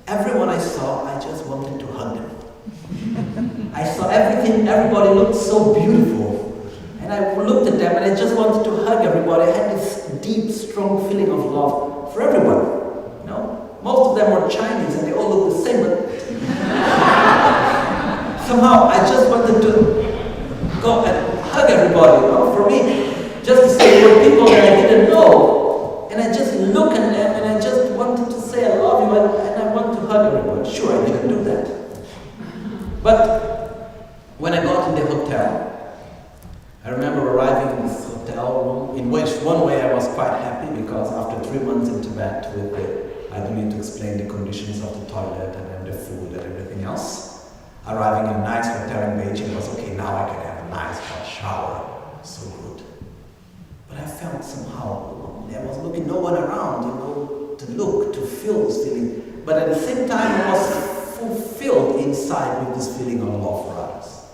everyone I saw, I just wanted to hug them. I saw everything, everybody looked so beautiful. And I looked at them and I just wanted to hug everybody. I had this deep, strong feeling of love for everyone. You know? Most of them were Chinese and they all looked the same, but somehow I just wanted to go and hug everybody. You know? For me, just to say there were people that I didn't know. And I just look at them and I just wanted to say I love you and I want to hug everybody. Sure, I didn't do that. But when I got in the hotel, I remember arriving in this hotel room, in which one way I was quite happy because after 3 months in Tibet, I don't need to explain the conditions of the toilet and then the food and everything else. Arriving in a nice hotel in Beijing was okay, now I can have a nice hot shower. So good. But I felt somehow, there was looking no one around, to look, to feel this feeling. But at the same time, I was fulfilled inside with this feeling of love for others.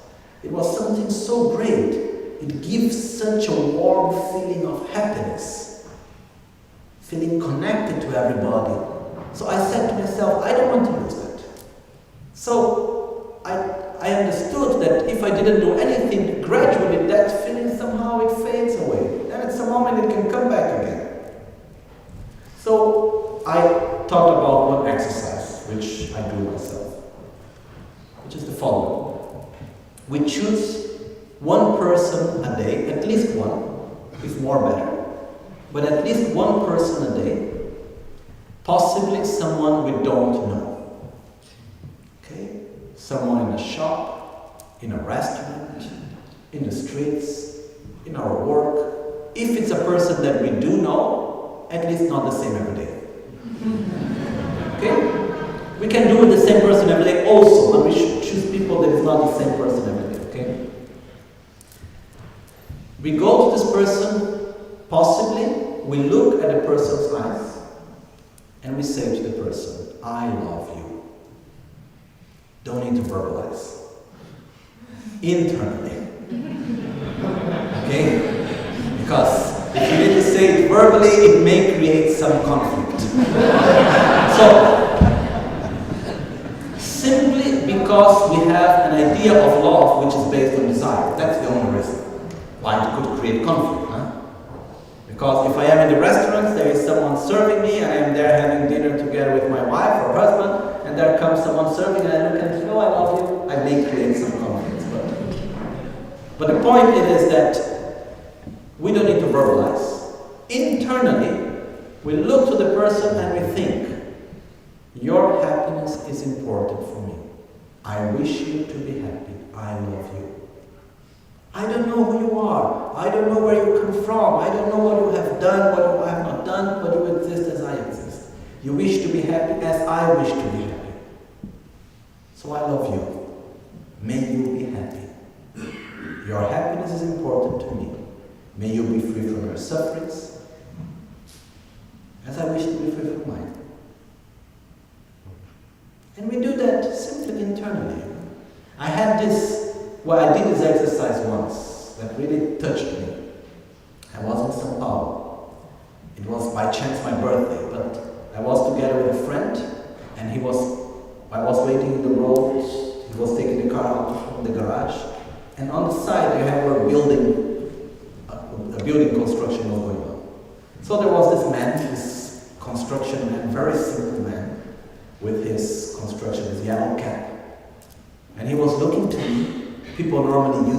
It was something so great. It gives such a warm feeling of happiness, feeling connected to everybody. So I said to myself, I don't want to lose that. So I understood that if I didn't do anything, gradually that feeling somehow it fades away. Then at some moment it can come back again. So I talked about one exercise, which I do myself, which is the following. We choose one person a day, at least one, if more better, but at least one person a day, possibly someone we don't know. Okay? Someone in a shop, in a restaurant, in the streets, in our work. If it's a person that we do know, at least not the same every day. Okay? We can do with the same person every day also, but we should choose people that is not the same person every day. Okay? We go to this person, possibly, we look at the person's eyes, and we say to the person, I love you. Don't need to verbalize. Internally. Okay? Because if you need to say it verbally, it may create some conflict. So, simply because we have an idea of love which is based on desire. That's the only reason why it could create conflict. Because if I am in the restaurant, there is someone serving me, and I am there having dinner together with my wife or husband, and there comes someone serving, and I look and say, oh, I love you, I may create some conflicts. But the point is that we don't need to verbalize. Internally, we look to the person and we think, your happiness is important for me. I wish you to be happy. I love you. I don't know who you are. I don't know where you come from. I don't know what you have done, what you have not done, but you exist as I exist. You wish to be happy as I wish to be happy. So I love you. May you be happy. Your happiness is important to me. May you be free from your sufferings, as I wish to be free from mine. And we do that simply internally. I did this exercise once that really touched me. I was in São Paulo. It was by chance my birthday, but I was together with a friend, and I was waiting in the road. He was taking the car out from the garage, and on the side you have a building construction was going on. So there was this man, this construction man, very simple man, with his construction, his yellow cap. And he was looking to me. People normally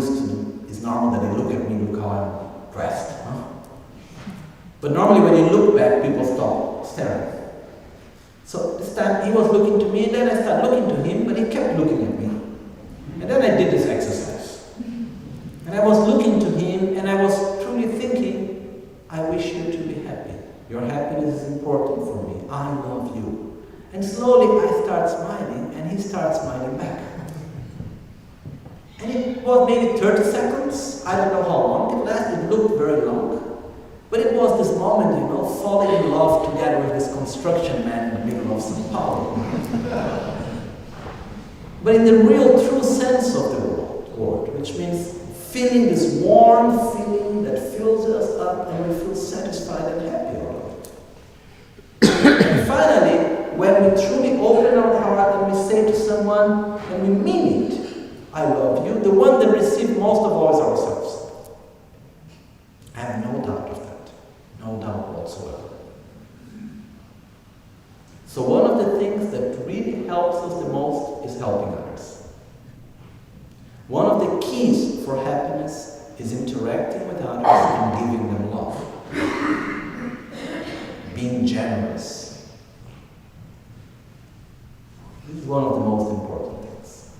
it's normal that they look at me, look how I'm dressed. Huh? But normally when you look back, people stop staring. So this time he was looking to me, and then I started looking to him, but he kept looking at me. And then I did this exercise. And I was looking to him, and I was truly thinking, I wish you to be happy. Your happiness is important for me. I love you. And slowly I start smiling, and he starts smiling back. And it was maybe 30 seconds. I don't know how long it lasted. It looked very long. But it was this moment, falling in love together with this construction man in the middle of São Paulo. But in the real true sense of the word, which means feeling this warm feeling that fills us up and we feel satisfied and happy about it. And finally, when we truly open our heart and we say to someone, and we mean it, I love you, the one that receives most of all is ourselves. I have no doubt of that. No doubt whatsoever. So one of the things that really helps us the most is helping others. One of the keys for happiness is interacting with others and giving them love. Being generous. This is one of the most important things.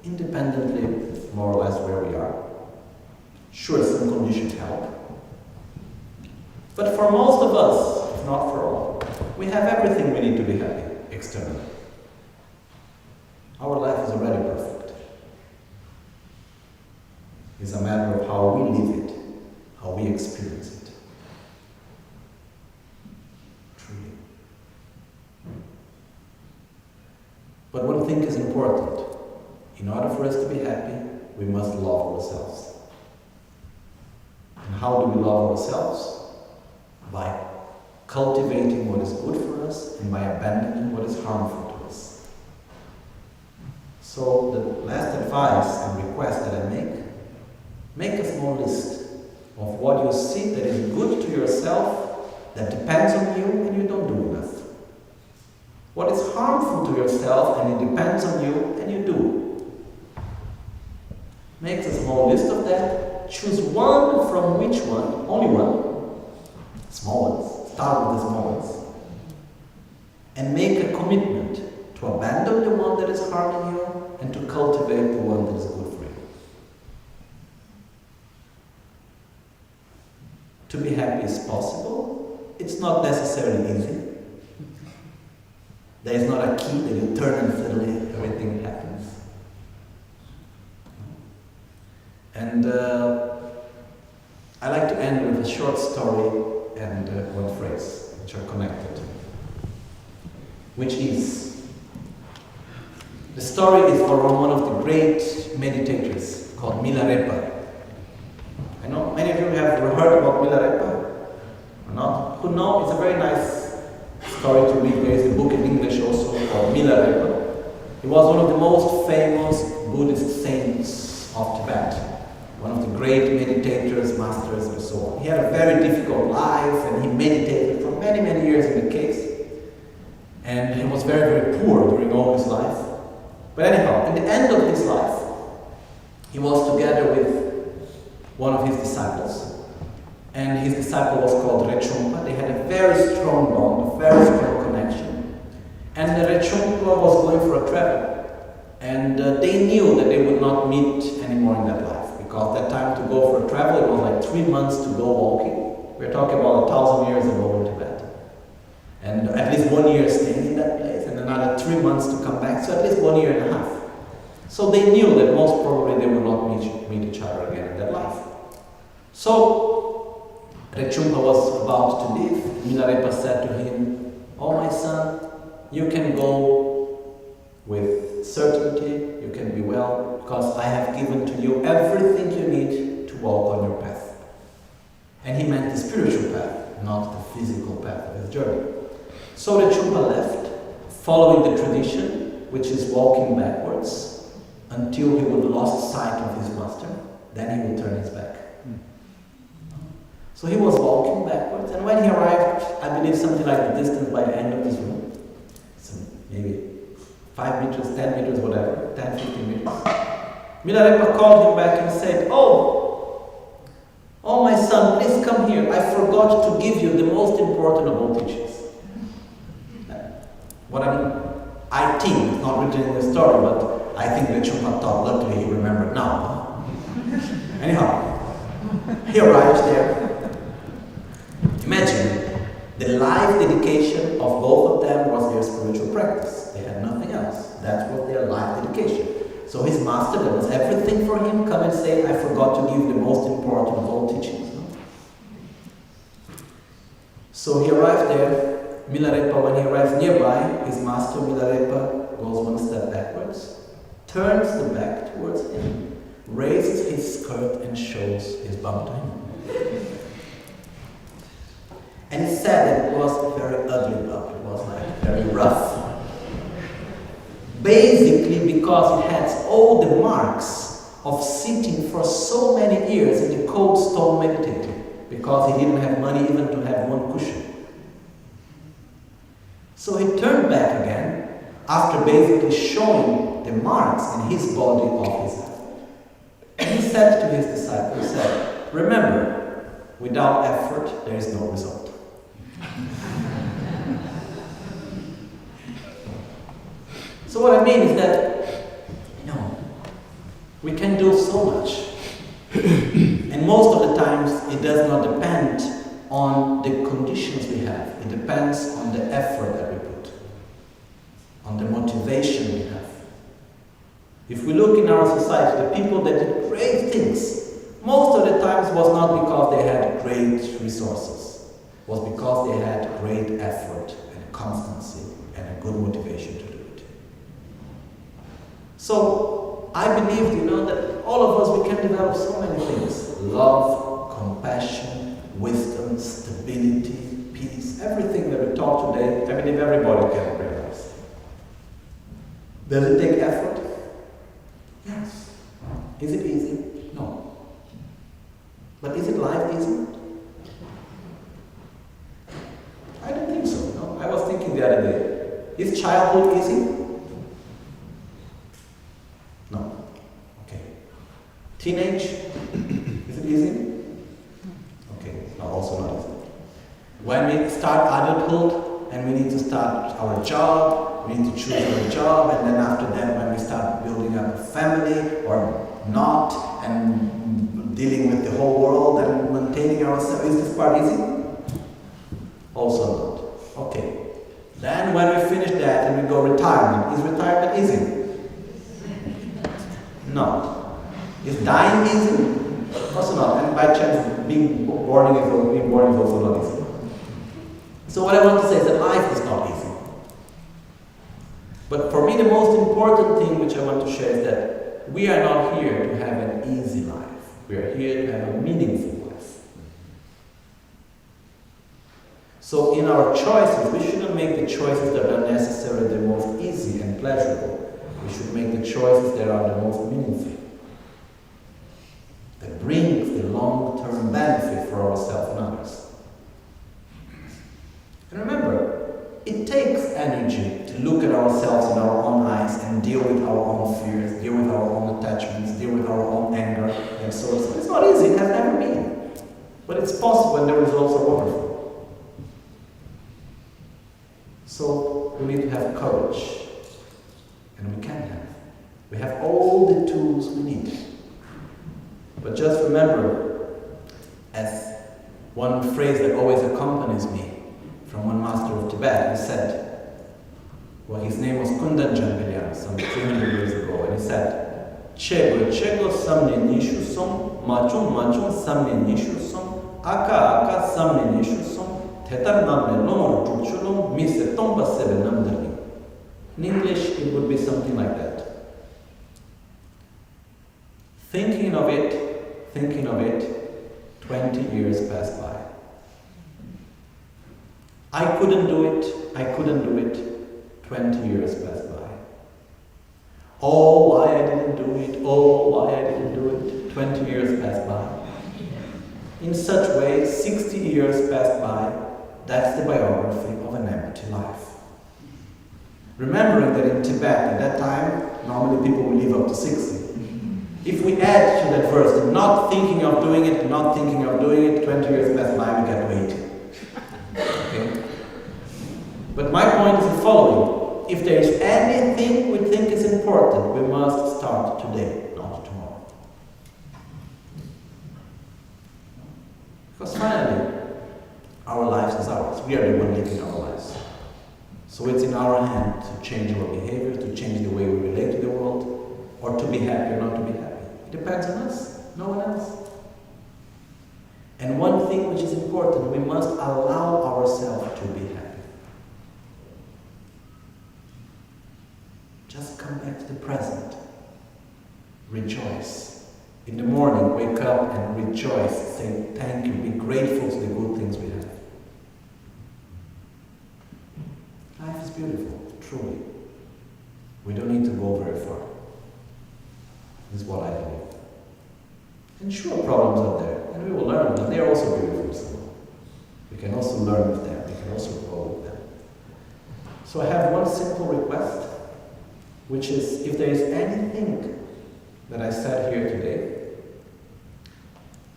independently, more or less, where we are. Sure, some conditions help. But for most of us, if not for all, we have everything we need to be happy externally. Our life is already perfect. It's a matter of how we live it, how we experience it. Truly. But one thing is important. In order for us to be happy, we must love ourselves. And how do we love ourselves? By cultivating what is good for us and by abandoning what is harmful to us. So the last advice and request that I make a small list of what you see that is good to yourself, that depends on you and you don't do enough. What is harmful to yourself and it depends on you and you do. Make a small list of that. Choose one from which one, only one, small ones, start with the small ones, and make a commitment to abandon the one that is harming you and to cultivate the one that is good for you. To be happy is possible. It's not necessarily easy. There is not a key that you turn and suddenly everything happens. And I like to end with a short story and one phrase, which are connected. Which is, the story is from one of the great meditators called Milarepa. I know many of you have heard about Milarepa, or not? Who know? It's a very nice story to read. There is a book in English also called Milarepa. He was one of the most famous Buddhist saints of Tibet. One of the great meditators, masters, and so on. He had a very difficult life, and he meditated for many, many years in the caves. And he was very, very poor during all his life. But anyhow, in the end of his life, he was together with one of his disciples. And his disciple was called Rechungpa. They had a very strong bond, a very strong connection. And Rechungpa was going for a travel. And they knew that they would not meet anymore in that life. Because that time to go for a travel, it was like 3 months to go walking. We're talking about 1,000 years ago in Tibet. And at least 1 year staying in that place, and another 3 months to come back, so at least 1 year and a half. So they knew that most probably they would not meet each other again in that life. So Rechungpa was about to leave. Milarepa said to him, "Oh my son, you can go with certainty, you can be well, because I have given to you everything you need to walk on your path." And he meant the spiritual path, not the physical path of his journey. So Rechungpa left, following the tradition, which is walking backwards, until he would lost sight of his master. Then he would turn his back. So he was walking backwards, and when he arrived, I believe something like the distance by the end of this room, so maybe 5 meters, 10 meters, whatever, 10, 15 meters. Milarepa called him back and said, Oh my son, please come here. I forgot to give you the most important of all teachings. I think, it's not written in the story, but I think Rechungpa thought, luckily he remembered now. Anyhow, he arrives there. Imagine, the life dedication of both of them was their spiritual practice. They had nothing else. That was their life dedication. So his master, that was everything for him, come and say, I forgot to give the most important of all teachings. No? So he arrived there. Milarepa, when he arrives nearby, his master Milarepa goes one step backwards, turns the back towards him, raises his skirt and shows his bum to him. And he said that it was a very ugly bum, it was like very rough. Basically because it had all the marks of sitting for so many years in the cold stone meditating, because he didn't have money even to have one cushion. So he turned back again, after basically showing the marks in his body of his life. And he said to his disciple, he said, remember, without effort, there is no result. So what I mean is that, We can do so much. And most of the times it does not depend on the conditions we have. It depends on the effort that we put, on the motivation we have. If we look in our society, the people that did great things, most of the times was not because they had great resources. It was because they had great effort and constancy and a good motivation to do it. So I believe, that all of us, we can develop so many things. Love, compassion, wisdom, stability, peace, everything that we talk today, I believe everybody can realize. Does it take effort? Yes. Is it easy? No. But is it life easy? I don't think so. No? I was thinking the other day, is childhood easy? No. Okay. Teenage? Is it easy? Okay. No, also not easy. When we start adulthood and we need to start our job, we need to choose our job, and then after that when we start building up a family or not, and dealing with the whole world and maintaining ourselves, is this part easy? Also not. Okay. Then when we finish that and we go retirement, is retirement easy? No. Is dying easy? Also not. And by chance, being born is also not easy. So what I want to say is that life is not easy. But for me, the most important thing which I want to share is that we are not here to have an easy life. We are here to have a meaningful life. So in our choices, we shouldn't make the choices that are necessarily the most easy and pleasurable. We should make the choices that are the most meaningful, that brings the long-term benefit for ourselves and others. And remember, it takes energy to look at ourselves in our own eyes and deal with our own fears, deal with our own attachments, deal with our own anger and so on. So it's not easy, it has never been. But it's possible and the results are wonderful. So we need to have courage. And we can have. We have all the tools we need. But just remember, as one phrase that always accompanies me from one master of Tibet, he said, well, his name was Kundan Jambilyan, some 300 years ago, and he said, Chego, chego samne nishu som, machung, machung samne nishu som, aka, samne nishu som, tetar namne lomor chukchulum, mise tomba sebe namdari. In English, it would be something like that. Thinking of it, 20 years passed by. I couldn't do it, 20 years passed by. Oh, why I didn't do it, 20 years passed by. In such way, 60 years passed by. That's the biography of an empty life. Remembering that in Tibet, at that time, normally people will live up to 60. If we add to that verse, not thinking of doing it, 20 years pass by, we get to 80. Okay? But my point is the following. If there is anything we think is important, we must start today, not tomorrow. Because finally, our lives is ours. We are the one living our lives. So it's in our hand to change our behavior, to change the way we relate to the world, or to be happy or not to be happy. It depends on us, no one else. And one thing which is important, we must allow ourselves to be happy. Just come back to the present. Rejoice. In the morning, wake up and rejoice. Say thank you. Be grateful to the good things we have. Life is beautiful, truly. We don't need to go very far. This is what I believe. And sure, problems are there, and we will learn them. They are also beautiful. So we can also learn with them. We can also grow with them. So I have one simple request, which is, if there is anything that I said here today,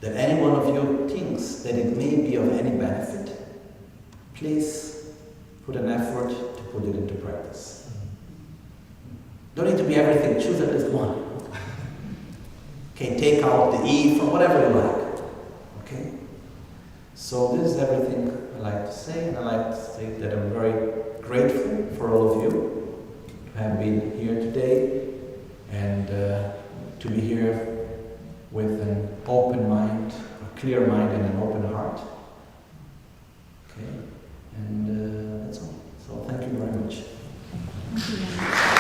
that any one of you thinks that it may be of any benefit, please put an effort to put it into practice. Don't need to be everything, choose at least one. take out the E from whatever you like. Okay? So this is everything I like to say, and I like to say that I'm very grateful for all of you to have been here today and to be here with an open mind, a clear mind and an open heart. Okay? And that's all. So thank you very much. Thank you.